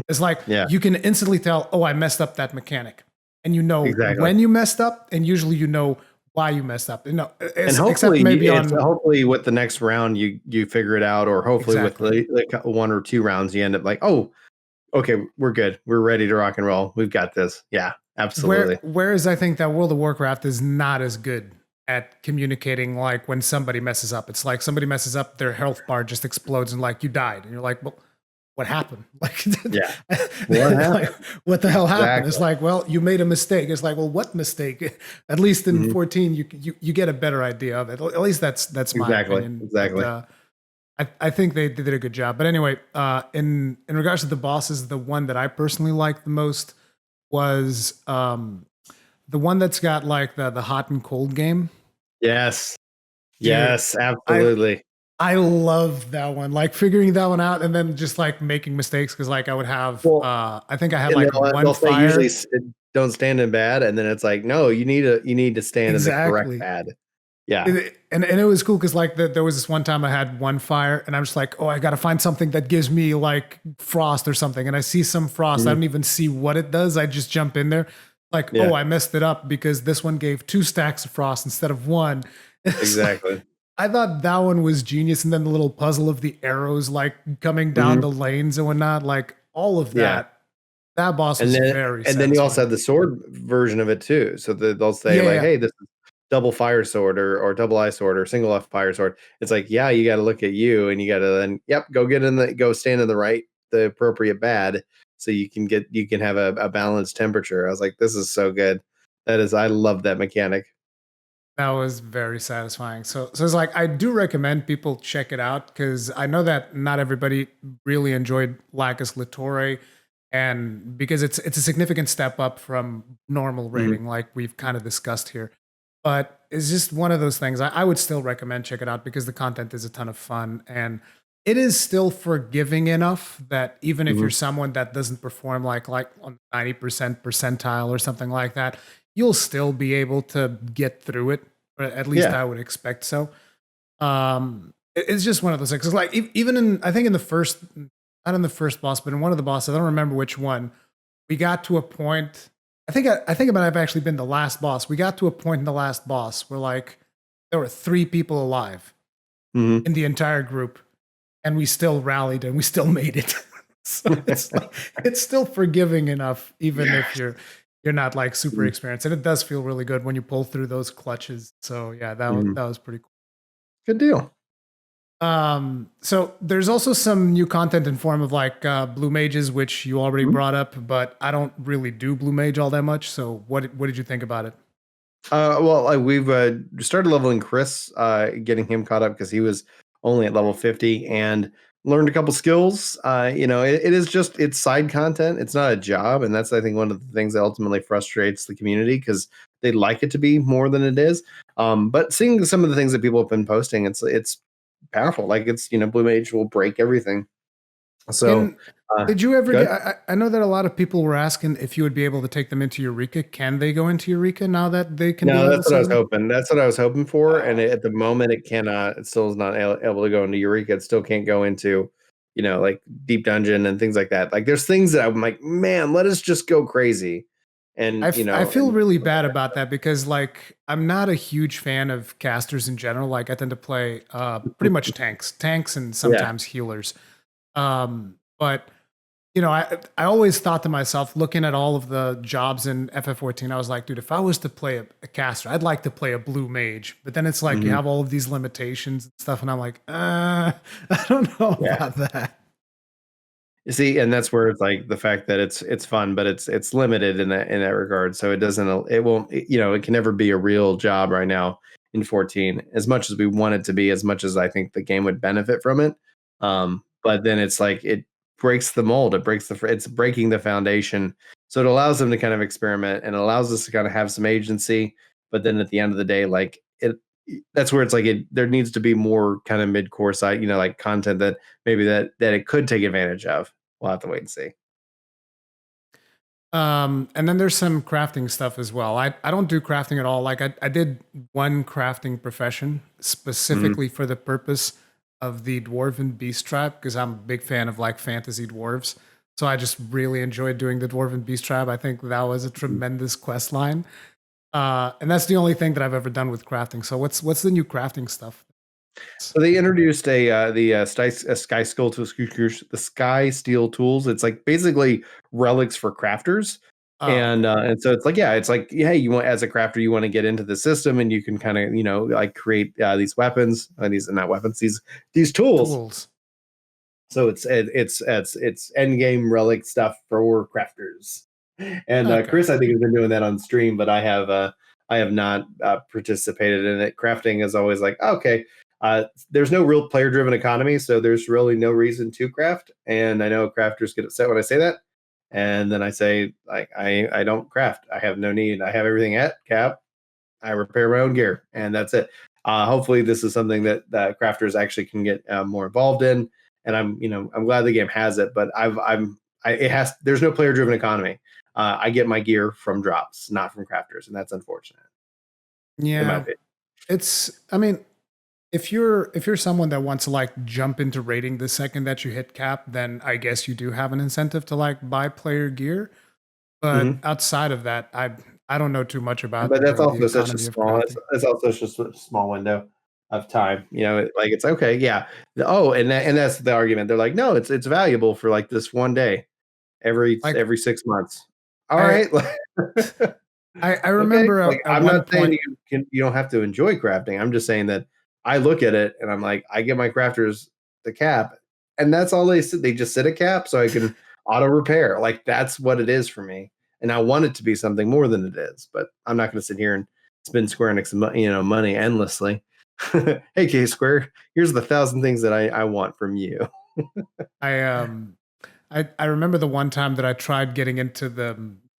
It's like
Yeah.
you can instantly tell, oh, I messed up that mechanic, and you know
Exactly.
when you messed up, and usually you know why you messed up.
And
Except
hopefully,
maybe
it's
on
hopefully with the next round you figure it out, or hopefully with
exactly.
like 1 or 2 rounds you end up like, oh, okay, we're good, we're ready to rock and roll, we've got this. Yeah, absolutely.
Whereas I think that World of Warcraft is not as good at communicating like when somebody messes up. It's like somebody messes up, their health bar just explodes and like you died. And you're like, well, what happened? Like,
Yeah, what
like
happened?
what the hell happened? It's
Exactly.
like, well, you made a mistake. It's like, well, what mistake? At least in
Mhm.
14, you get a better idea of it. At least that's my
Exactly.
opinion. But
Exactly.
I think they did a good job. But anyway, in regards to the bosses, the one that I personally liked the most was the one that's got like the hot and cold game.
Yes.
Dude,
Yes,
I
absolutely.
I love that one. Like figuring that one out and then just like making mistakes because like I would have
Well,
I think I had
and
like one
they'll say usually
fire.
don't stand in bad, and then it's like, no, you need to stand in the correct
Exactly.
bad. Yeah.
And it was cool because like there was this one time I had one fire and I'm just like, oh, I got to find something that gives me like frost or something. And I see some frost. I
Mhm.
don't even see what it does. I just jump in there. Like,
Yeah,
oh, I messed it up because this one gave 2 stacks of frost instead of one. It's like,
exactly.
I thought that one was genius. And then the little puzzle of the arrows like coming down
Mhm.
the lanes and whatnot, like all of
Yeah.
that. That boss was very
And then you also
satisfying.
have the sword version of it too. So they'll say
Yeah,
like,
yeah.
"Hey, this is double fire sword or double eye sword or single eye fire sword." It's like, yeah, you got to look at you and you got to then, yep, go stand in the appropriate bad, so you can have a balanced temperature. I was like, this is so good. I love that mechanic.
That was very satisfying. So it's like I do recommend people check it out because I know that not everybody really enjoyed Lacus Litore, and because it's a significant step up from normal
Mhm.
rating, like we've kind of discussed here. But it's just one of those things. I would still recommend check it out because the content is a ton of fun and it is still forgiving enough that even if you're
Mhm.
someone that doesn't perform like on 90% percentile or something like that, you'll still be able to get through it, or at least
Yeah.
I would expect so. It's just one of those things. 'Cause like even in I think in the first, not in the first boss, but in one of the bosses, I don't remember which one. We got to a point. I think it might have actually been the last boss. We got to a point in the last boss where like there were 3 people alive
Mhm.
in the entire group, and we still rallied and we still made it. So it's like it's still forgiving enough, even if
Yes.
you're not like super
Mhm.
experienced, and it does feel really good when you pull through those clutches. So yeah,
Mhm.
that was pretty cool.
Good deal.
So there's also some new content in form of like blue mages, which you already
Mhm.
brought up, but I don't really do blue mage all that much. So what did you think about it?
Well, we've started leveling Chris, getting him caught up because he was only at level 50 and learned a couple skills. It is just it's side content. It's not a job, and that's I think one of the things that ultimately frustrates the community because they'd like it to be more than it is. But seeing some of the things that people have been posting, it's powerful. Like it's Blue Mage will break everything. So,
And
uh,
did you ever
good.
get? I know that a lot of people were asking if you would be able to take them into Eureka. Can they go into Eureka now that they can be
No,
level
that's what I was
7?
hoping. That's what I was hoping for, and
Oh,
at the moment, it cannot. It still is not able to go into Eureka. It still can't go into, like Deep Dungeon and things like that. Like, there's things that I'm like, man, let us just go crazy, and
I feel really bad about that because like I'm not a huge fan of casters in general. Like I tend to play pretty much tanks and
yeah,
sometimes healers. But I always thought to myself, looking at all of the jobs in FF14, I was like, dude, if I was to play a caster, I'd like to play a blue mage. But then it's like you
hmm
have all of these limitations and stuff, and I'm like, I don't know
yeah.
about that.
You see, and that's where it's like the fact that it's fun, but it's limited in that regard. So it won't it can never be a real job right now in 14 as much as we want it to be, as much as I think the game would benefit from it. But then it's like it breaks the mold. It's breaking the foundation. So it allows them to kind of experiment and allows us to kind of have some agency. But then at the end of the day, like that's where it's like there needs to be more kind of mid-core side, like content that maybe that it could take advantage of. We'll have to wait and see.
And then there's some crafting stuff as well. I don't do crafting at all. Like I did one crafting profession
Mhm.
specifically for the purpose of the dwarven beast tribe because I'm a big fan of like fantasy dwarves. So I just really enjoyed doing the dwarven beast tribe. I think that was a
Mhm.
tremendous quest line. And that's the only thing that I've ever done with crafting. So what's the new crafting stuff?
So they introduced sky steel tools, the sky steel tools. It's like basically relics for crafters,
Oh, okay.
and so it's like yeah, you want as a crafter you want to get into the system and you can kind of like create these weapons, these not weapons, these tools.
Tools.
So it's end game relic stuff for crafters. And
Okay.
Chris, I think, has been doing that on stream, but I have not participated in it. Crafting is always like okay. There's no real player driven economy, so there's really no reason to craft. And I know crafters get upset when I say that. And then I say, like, I don't craft. I have no need. I have everything at cap. I repair my own gear, and that's it. Hopefully, this is something that crafters actually can get more involved in. And I'm glad the game has it. But it has. There's no player driven economy. I get my gear from drops, not from crafters, and that's unfortunate, in my
Yeah.
opinion.
I mean, if you're someone that wants to like jump into raiding the second that you hit cap, then I guess you do have an incentive to like buy player gear. But
Mm-hmm.
outside of that, I don't know too much about
But that's
the
also such a
economy of
small. It's,
crafting.
it's also just a small window of time. Like it's okay. Yeah. Oh, and that's the argument. They're like, no, it's valuable for like this one day
Like
every 6 months. All
I
right.
I
Okay.
remember
Like
at
I'm
one
not saying
point.
you don't have to enjoy crafting. I'm just saying that I look at it and I'm like, I get my crafters the cap, and that's all they sit. They just sit at cap so I can auto repair. Like that's what it is for me. And I want it to be something more than it is, but I'm not going to sit here and spend Square Enix money endlessly. Hey, K Square, here's the 1,000 things that I want from you.
I I remember the one time that I tried getting into the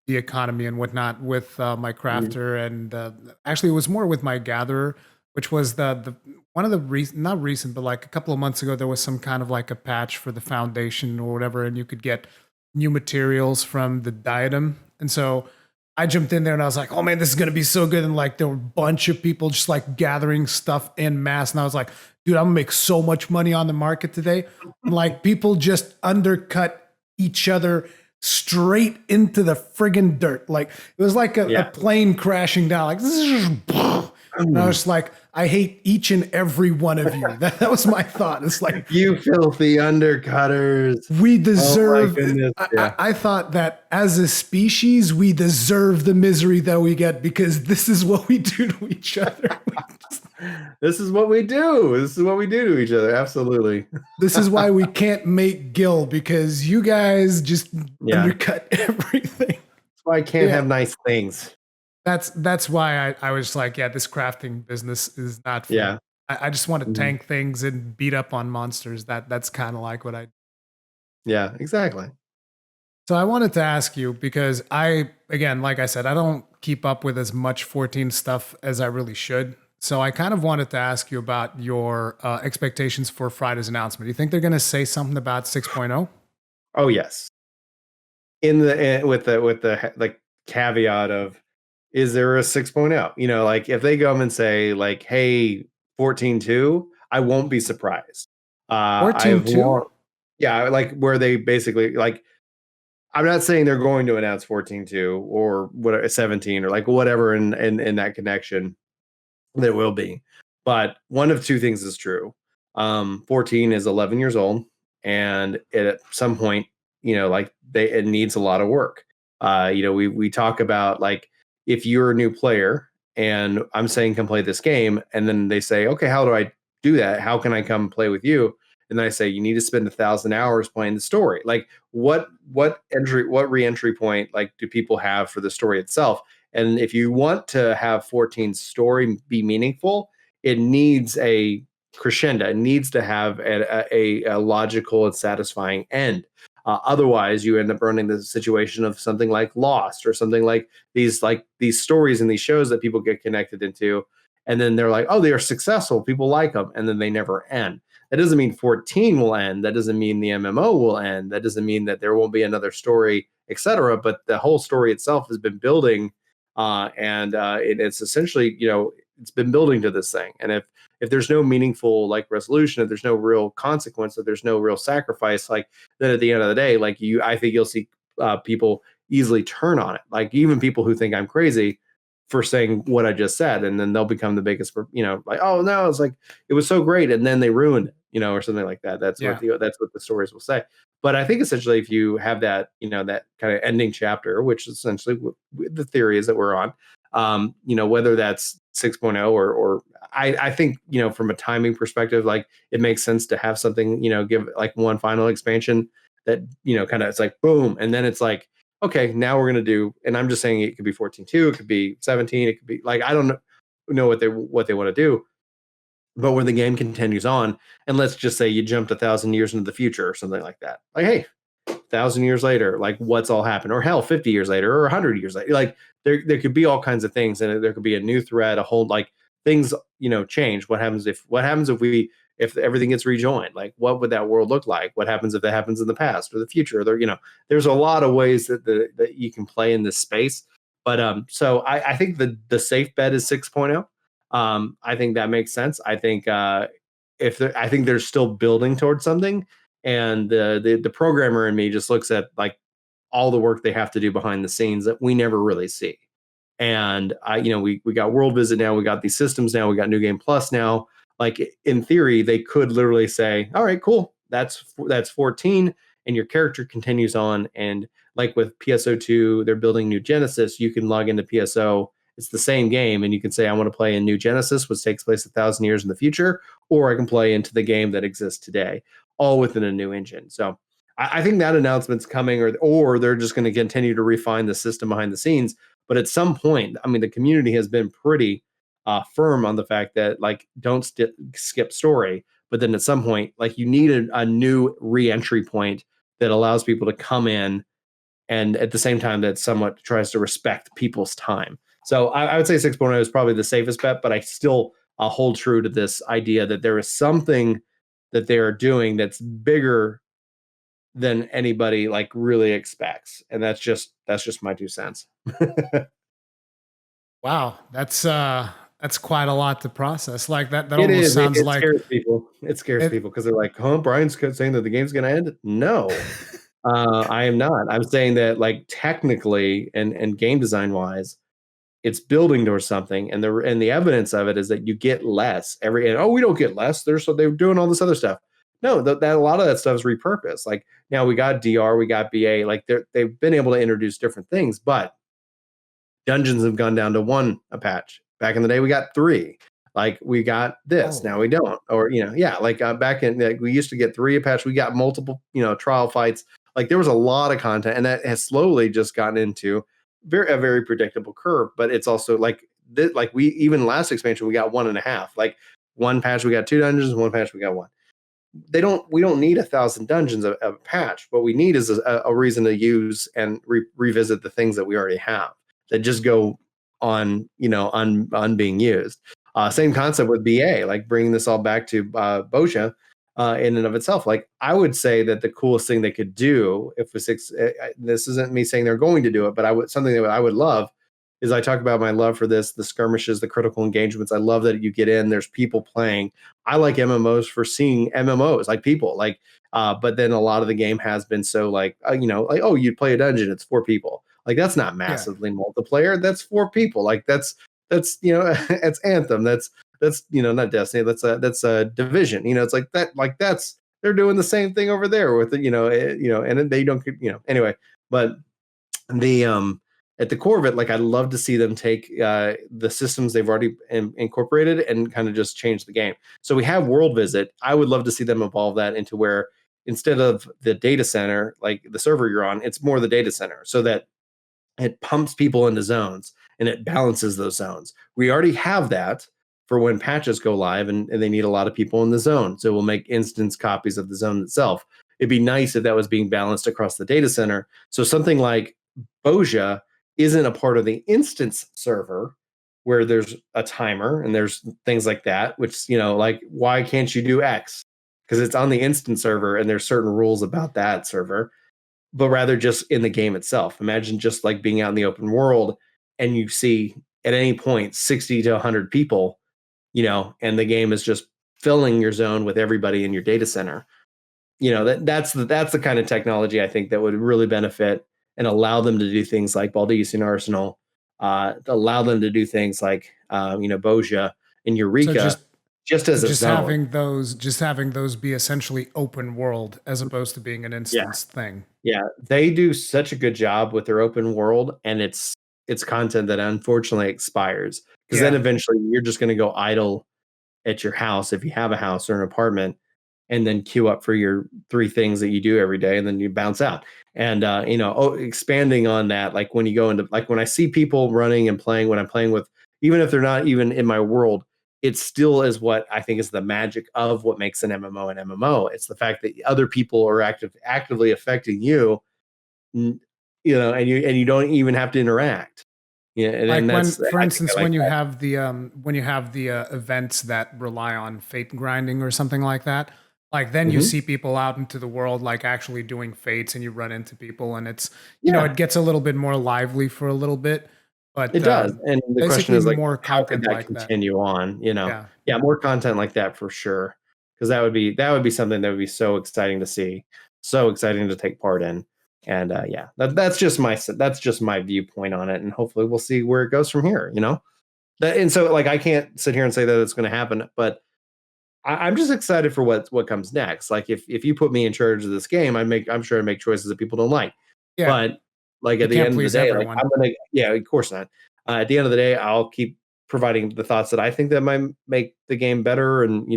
economy and whatnot with my
Mhm.
crafter, and actually it was more with my gatherer, which was the one of the not recent, but like a couple of months ago, there was some kind of like a patch for the foundation or whatever, and you could get new materials from the diadem, and so. I jumped in there and I was like, "Oh man, this is gonna be so good!" And like, there were a bunch of people just like gathering stuff in mass, and I was like, "Dude, I'm gonna make so much money on the market today." And like, people just undercut each other straight into the friggin' dirt. Like it was like a
Yeah.
plane crashing down. Like, and I was just like, I hate each and every one of you. That was my thought. It's like
You filthy undercutters.
we
Oh my
deserve.
goodness. Yeah.
I thought that as a species, we deserve the misery that we get because this is what we do to each other.
This is what we do. This is what we do to each other. Absolutely.
This is why we can't make Gil because you guys just
Yeah. That's
undercut everything.
why I can't
Yeah,
have nice things.
that's why I was like, yeah, this crafting business is not for me.
Yeah.
I just want to
Mhm.
tank things and beat up on monsters. That's kind of like what I.
Yeah, exactly.
So I wanted to ask you because again, like I said, I don't keep up with as much 14 stuff as I really should. So I kind of wanted to ask you about your expectations for Friday's announcement. Do you think they're going to say something about 6.0?
Oh yes. With the like caveat of, is there a 6.0? Like if they come and say like, hey, 14.2, I won't be surprised. I've
14.2?
want Yeah, like where they basically like, I'm not saying they're going to announce 14.2 or what 17 or like whatever in that connection. There will be. But one of two things is true. 14 is 11 years old, and at some point, like it needs a lot of work. We talk about like if you're a new player and I'm saying come play this game, and then they say, okay, how do I do that? How can I come play with you? And then I say you need to spend 1,000 hours playing the story. Like what re-entry point like do people have for the story itself? And if you want to have 14's story be meaningful, it needs a crescendo. It needs to have a logical and satisfying end. Otherwise, you end up running the situation of something like Lost or something like these stories and these shows that people get connected into, and then they're like, oh, they are successful. People like them, and then they never end. That doesn't mean 14 will end. That doesn't mean the MMO will end. That doesn't mean that there won't be another story, etc. But the whole story itself has been building and it's essentially it's been building to this thing. And if there's no meaningful like resolution, if there's no real consequence, if there's no real sacrifice, like then at the end of the day, like I think you'll see people easily turn on it, like even people who think I'm crazy for saying what I just said, and then they'll become the biggest, like, oh no, it's like it was so great, and then they ruined it, or something like that.
Yeah.
That's what the stories will say. But I think essentially, if you have that, that kind of ending chapter, which is essentially the theory is that we're on, whether that's 6.0 or I think, from a timing perspective, like it makes sense to have something, give like one final expansion that, kind of it's like boom, and then it's like, okay, now we're gonna do, and I'm just saying it could be 14.2, it could be 17, it could be like I don't know what they want to do. but where the game continues on, and let's just say you jumped 1,000 years into the future or something like that. Like, hey, 1,000 years later, like what's all happened, or hell, 50 years later, or 100 years later, like there could be all kinds of things, and there could be a new thread, a whole like things change. What happens if everything gets rejoined? Like, what would that world look like? What happens if that happens in the past or the future? There's a lot of ways that you can play in this space. But so I think the safe bet is 6.0. I think that makes sense. I think I think they're still building towards something, and the programmer in me just looks at like all the work they have to do behind the scenes that we never really see. And we got World Visit now, we got these systems now, we got New Game Plus now. Like in theory, they could literally say, "All right, cool, that's 14," and your character continues on. And like with PSO2, they're building New Genesis. You can log into PSO. It's the same game, and you can say, "I want to play in New Genesis, which takes place 1,000 years in the future," or I can play into the game that exists today, all within a new engine. So I think that announcement's coming, or they're just going to continue to refine the system behind the scenes. But at some point, I mean, the community has been pretty firm on the fact that like don't skip story. But then at some point, like you need a new re-entry point that allows people to come in, and at the same time that somewhat tries to respect people's time. So I would say 6.0 is probably the safest bet, but I still hold true to this idea that there is something that they are doing that's bigger than anybody like really expects, and that's just my 2 cents.
Wow, that's quite a lot to process. Like that
It
almost
is.
sounds
It
like
scares people. It scares
it.
people because they're like, "Huh? Brian's saying that the game's going to end." No, I am not. I'm saying that like technically and game design wise, it's building towards something, and the evidence of it is that you get less and oh, we don't get less. They're doing all this other stuff. No, that a lot of that stuff is repurposed. Like now we got DR, we got BA. Like they've been able to introduce different things, but dungeons have gone down to one a patch. Back in the day, we got three. Like we got this, now
Oh,
we don't. Or yeah, like back in like we used to get three a patch. We got multiple, trial fights. Like there was a lot of content, and that has slowly just gotten into a very predictable curve. But it's also like like we even last expansion we got 1.5. Like one patch we got two dungeons, one patch we got one. We don't need 1,000 dungeons of a patch. What we need is a reason to use and revisit the things that we already have that just go on being used. Same concept with BA, like bringing this all back to Bozja in and of itself. Like I would say that the coolest thing they could do if this isn't me saying they're going to do it, but something that I would love is I talk about my love for the skirmishes, the critical engagements. I love that you get in, there's people playing. I like MMOs for seeing MMOs, like people, like, but then a lot of the game has been so like, like, oh, you play a dungeon, it's 4 people. Like that's not
yeah.
massively multiplayer. That's 4 people. Like that's it's Anthem. That's not Destiny. That's a Division. It's like that. Like that's they're doing the same thing over there with it. And they don't. Anyway, but the at the core of it, like I'd love to see them take the systems they've already incorporated and kind of just change the game. So we have World Visit. I would love to see them evolve that into where instead of the data center, like the server you're on, it's more the data center, so that it pumps people into zones and it balances those zones. We already have that for when patches go live and they need a lot of people in the zone. So we'll make instance copies of the zone itself. It'd be nice if that was being balanced across the data center. So something like Bozja isn't a part of the instance server where there's a timer and there's things like that, which, like, why can't you do X? Because it's on the instance server and there's certain rules about that server, but rather just in the game itself. Imagine just like being out in the open world and you see at any point 60 to 100 people, and the game is just filling your zone with everybody in your data center. That's the kind of technology I think that would really benefit and allow them to do things like Baldician Arsenal, allow them to do things like Bozja and
So
Eureka, just as a zone.
just having those be essentially open world as opposed to being an
Yeah,
instance thing.
yeah, they do such a good job with their open world, and it's content that unfortunately expires because then
Yeah.
eventually you're just going to go idle at your house if you have a house or an apartment, and then queue up for your 3 things that you do every day, and then you bounce out. And expanding on that, like when you go into like when I see people running and playing when I'm playing with, even if they're not even in my world, it still is what I think is the magic of what makes an MMO an MMO. It's the fact that other people are actively affecting you, you know, and you don't even have to interact. Yeah, and then
Like when,
that's
for
I think I
instance,
like that.
when you have the events that rely on fate grinding or something like that, like then you
Mhm.
see people out into the world like actually doing fates, and you run into people, and it's, you know,
Yeah,
it gets a little bit more lively for a little bit,
it
but
does. And the question
basically
is like,
more
how could
content
that
like that.
continue on? You know,
Yeah.
yeah, more content like that for sure. Because that would be something that would be so exciting to see, so exciting to take part in. And yeah, that's just my viewpoint on it. And hopefully we'll see where it goes from here. You know, and so like I can't sit here and say that it's going to happen, but I'm just excited for what comes next. Like if you put me in charge of this game, I'm sure I make choices that people don't like.
Yeah.
But like
You
at the
can't
end of the
please
day, like
everyone.
I'm gonna yeah, of course not. At the end of the day, I'll keep providing the thoughts that I think that might make the game better and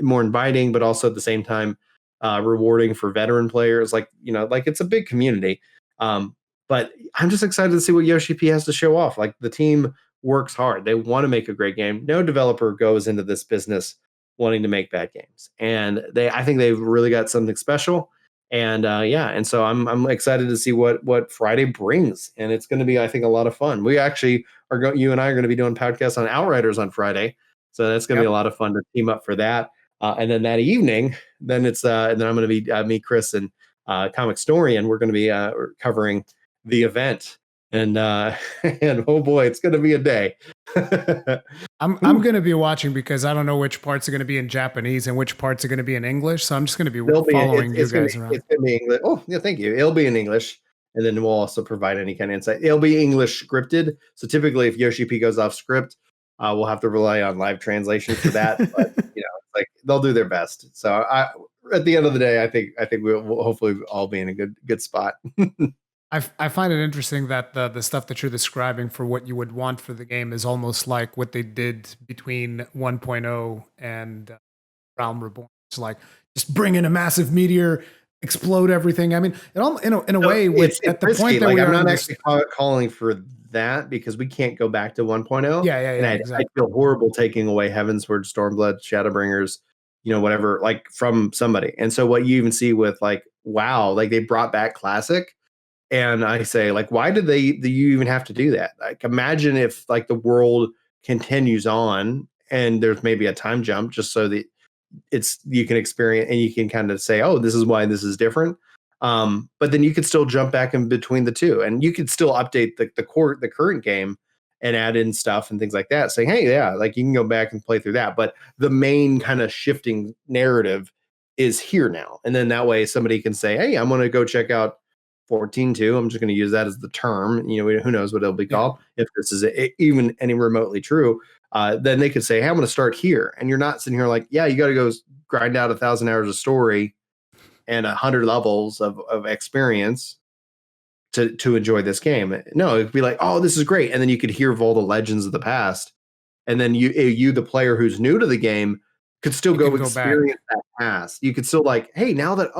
more inviting, but also at the same time rewarding for veteran players. Like like it's a big community. But I'm just excited to see what Yoshi P has to show off. Like the team works hard; they want to make a great game. No developer goes into this business wanting to make bad games. And I think they've really got something special. And yeah, and so I'm excited to see what Friday brings, and it's going to be I think a lot of fun. We actually you and I are going to be doing podcasts on Outriders on Friday, so that's going to be a
Yep.
lot of fun to team up for that. And then that evening, then it's and then I'm going to be me, Chris, and Comic Storian. We're going to be covering the event, and and oh boy, it's going to be a day.
I'm going to be watching because I don't know which parts are going to be in Japanese and which parts are going to be in English. So I'm just going to be
They'll be
following you guys
it's
around.
gonna be English. Oh yeah, thank you. It'll be in English, and then we'll also provide any kind of insight. It'll be English scripted. So typically, if Yoshi P goes off script, we'll have to rely on live translation for that. But like they'll do their best. So at the end of the day, I think we'll hopefully all be in a good spot.
I find it interesting that the stuff that you're describing for what you would want for the game is almost like what they did between 1.0 and Realm Reborn. It's like just bring in a massive meteor, explode everything. I mean, in a
So
way, with
it's
at the
risky.
point that
Like
we
I'm
are
not
in this.
actually calling for that because we can't go back to 1.0,
Yeah, yeah,
and
yeah,
I
exactly.
feel horrible taking away Heavensward, Stormblood, Shadowbringers, whatever, like from somebody. And so what you even see with like WoW, like they brought back Classic, and I say like, why did do you even have to do that? Like imagine if like the world continues on and there's maybe a time jump just so that you can experience and you can kind of say, oh, this is why this is different. But then you could still jump back in between the two, and you could still update the current game and add in stuff and things like that, saying, hey, yeah, like you can go back and play through that. But the main kind of shifting narrative is here now, and then that way somebody can say, hey, I'm going to go check out 14.2. I'm just going to use that as the term. Who knows what it'll be
Yeah,
called if this is even any remotely true. Then they could say, hey, I'm going to start here. And you're not sitting here like, yeah, you got to go grind out 1,000 hours of story and 100 levels of experience to enjoy this game. No, it'd be like, oh, this is great. And then you could hear of all the legends of the past. And then you, the player who's new to the game, could still
you
go
can go back.
experience that past. You could still like, hey, now that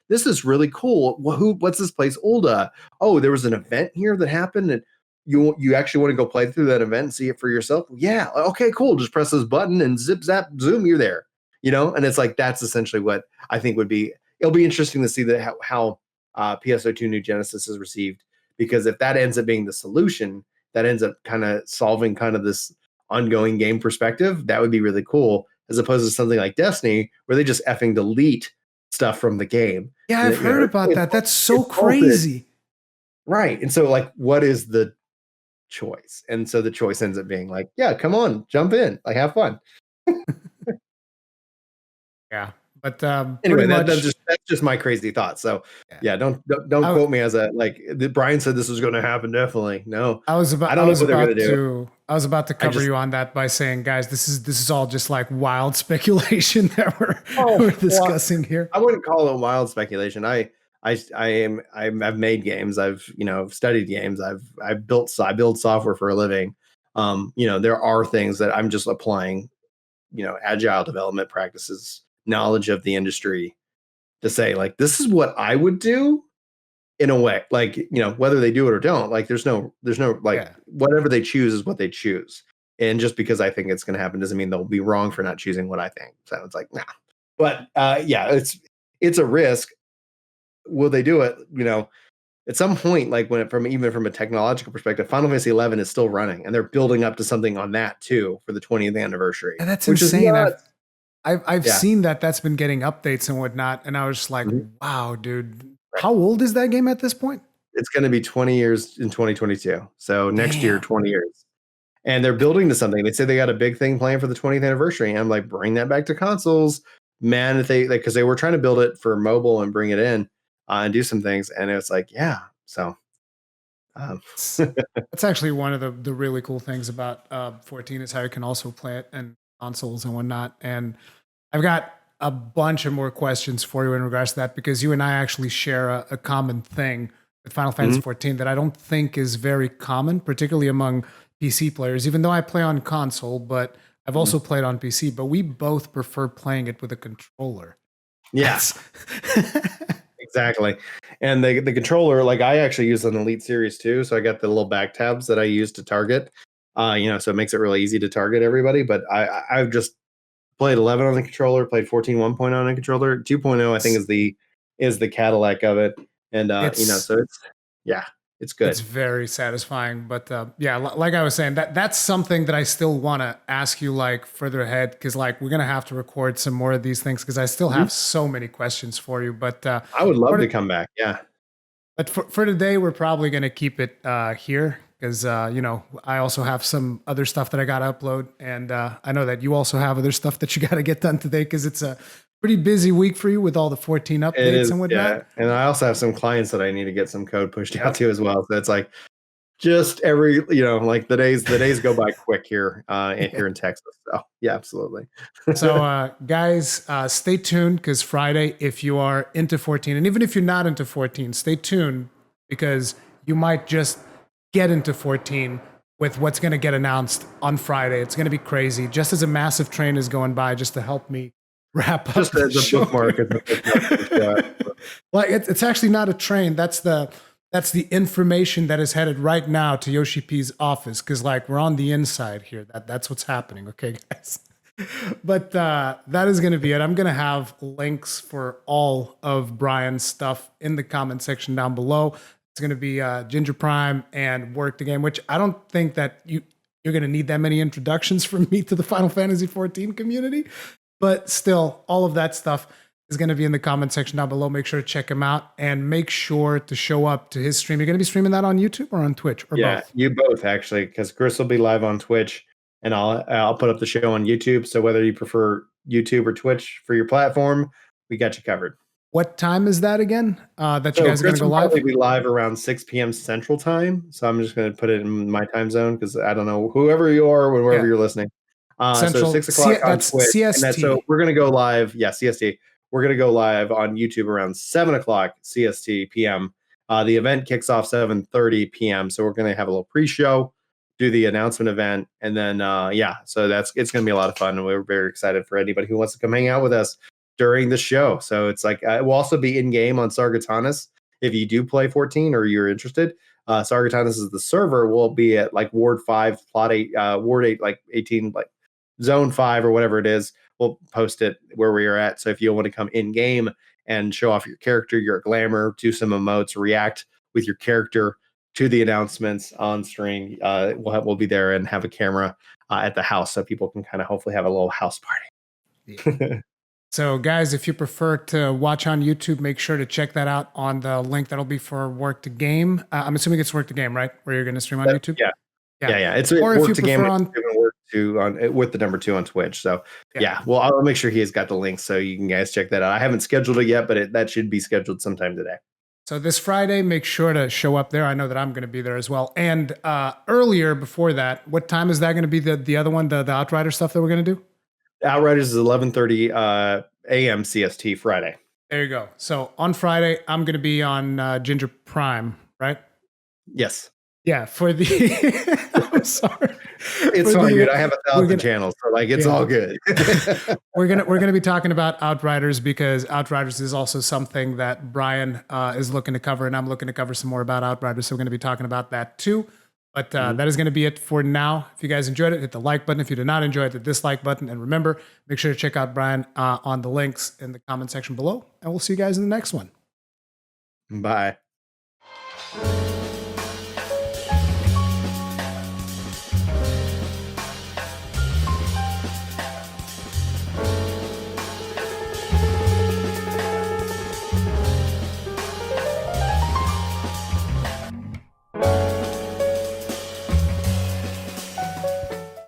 this is really cool. What's this place? Ulda. Oh, there was an event here that happened, and you actually want to go play through that event and see it for yourself. Yeah, okay, cool. Just press this button and zip zap zoom, you're there. And it's like that's essentially what I think would be. It'll be interesting to see that how PSO2 New Genesis is received, because if that ends up being the solution, that ends up kind of solving kind of this ongoing game perspective, that would be really cool, as opposed to something like Destiny where they just effing delete stuff from the game.
Yeah,
And
I've heard about that. That's so
it's bolted.
crazy.
Right. And so like what is the choice? And so the choice ends up being like, yeah, come on, jump in, like have fun.
Yeah, but pretty
Anyway,
much.
that's just my crazy thought. So
Yeah.
yeah, don't
I,
quote me as a like Brian said this was going to happen. Definitely no. I
I
don't know
was
what they're going
about
to do.
to I was about to
I
cover
just
you on that by saying, guys, this is all just like wild speculation that we're
oh well,
discussing here.
I wouldn't call it wild speculation. I've made games. I've studied games. I build software for a living. There are things that I'm just applying, agile development practices, knowledge of the industry to say like this is what I would do in a way. Like whether they do it or don't. Like there's no like
Yeah.
whatever they choose is what they choose. And just because I think it's going to happen doesn't mean they'll be wrong for not choosing what I think. So it's like, nah. But yeah, it's a risk. Will they do it? At some point, like even from a technological perspective, Final Fantasy XI is still running, and they're building up to something on that too for the 20th anniversary,
And that's
which is
insane.
nuts.
I've
Yeah.
seen that's been getting updates and whatnot, and I was just like,
Mhm.
wow, dude.
Right.
How old is that game at this point?
It's going to be 20 years in 2022. So next year,
Damn.
20 years. And they're building to something. They say they got a big thing planned for the 20th anniversary. And I'm like, bring that back to consoles, man. If they because they were trying to build it for mobile and bring it in and do some things, and it's like, yeah. So
That's actually one of the really cool things about 14 is how you can also play it in consoles and whatnot. And I've got a bunch of more questions for you in regards to that because you and I actually share a common thing with Final Fantasy XIV that I don't think is very common, particularly among PC players, even though I play on console, but I've also played on PC, but we both prefer playing it with a controller.
Yes. Exactly. And the controller, like I actually use an Elite Series too. So I got the little back tabs that I use to target. So it makes it really easy to target everybody. But I've just played 11 on the controller, played 14 1.0 on the controller. 2.0 I think is the Cadillac of it. And so it's good.
It's very satisfying, but yeah, like I was saying, that's something that I still want to ask you like further ahead because like we're gonna have to record some more of these things because I still have so many questions for you. But
I would love to come back. Yeah.
But for today, we're probably gonna keep it here because I also have some other stuff that I gotta upload, and I know that you also have other stuff that you gotta get done today because it's a pretty busy week for you with all the 14 updates and whatnot.
Yeah. And I also have some clients that I need to get some code pushed out to as well. So it's like just every, like the days go by quick here here in Texas. So yeah, absolutely.
So guys, stay tuned because Friday, if you are into 14, and even if you're not into 14, stay tuned because you might just get into 14 with what's going to get announced on Friday. It's going to be crazy. Just as a massive train is going by, just to help me wrap up
Just
the
as a
show.
bookmark.
Like it's actually not a train. That's the information that is headed right now to Yoshi P's office because like we're on the inside here. That's what's happening. Okay, guys. But that is going to be it. I'm going to have links for all of Brian's stuff in the comment section down below. It's going to be Ginger Prime and Work the Game, which I don't think that you're going to need that many introductions from me to the Final Fantasy XIV community. But still, all of that stuff is going to be in the comment section down below. Make sure to check him out and make sure to show up to his stream. You're going to be streaming that on YouTube or on Twitch or both?
You both actually, because Chris will be live on Twitch and I'll put up the show on YouTube. So whether you prefer YouTube or Twitch for your platform, we got you covered.
What time is that again? That you guys are going to go live?
Probably be live around 6 p.m. Central Time. So I'm just going to put it in my time zone because I don't know whoever you are, wherever you're listening.
Central,
so 6 o'clock on
that's
Twitch.
CST.
So we're going to go live. Yeah, CST. We're going to go live on YouTube around 7 o'clock CST PM. The event kicks off 7:30 p.m. So we're going to have a little pre-show, do the announcement event, and then so it's going to be a lot of fun, and we're very excited for anybody who wants to come hang out with us during the show. So it's like it will also be in game on Sargatanas if you do play 14 or you're interested. Sargatanas is the server. Will be at like Ward 5, Plot 8, Ward 8, like 18, like Zone 5 or whatever it is. We'll post it where we are at. So if you want to come in game and show off your character, your glamour, do some emotes, react with your character to the announcements on stream, we'll be there and have a camera at the house so people can kind of hopefully have a little house party.
Yeah. So guys, if you prefer to watch on YouTube, make sure to check that out on the link that'll be for Work to Game. I'm assuming it's Work to Game, right? Where you're going to stream on YouTube?
Yeah. It's
or
Work
if
to
you
Game
prefer
with the number 2 on Twitch. So well, I'll make sure he has got the link so you can guys check that out. I haven't scheduled it yet, but that should be scheduled sometime today.
So this Friday, make sure to show up there. I know that I'm going to be there as well. And earlier, before that, what time is that going to be? The other one, the Outriders stuff that we're going to do?
Outriders is 11:30 a.m. CST Friday.
There you go. So on Friday, I'm going to be on Ginger Prime, right?
Yes.
Yeah, for the I'm sorry.
It's fine, dude. I have 1,000 channels, so like it's all good.
we're gonna be talking about Outriders because Outriders is also something that Brian is looking to cover, and I'm looking to cover some more about Outriders. So we're gonna be talking about that too. But that is going to be it for now. If you guys enjoyed it, hit the like button. If you did not enjoy it, the dislike button. And remember, make sure to check out Brian on the links in the comment section below. And we'll see you guys in the next one.
Bye.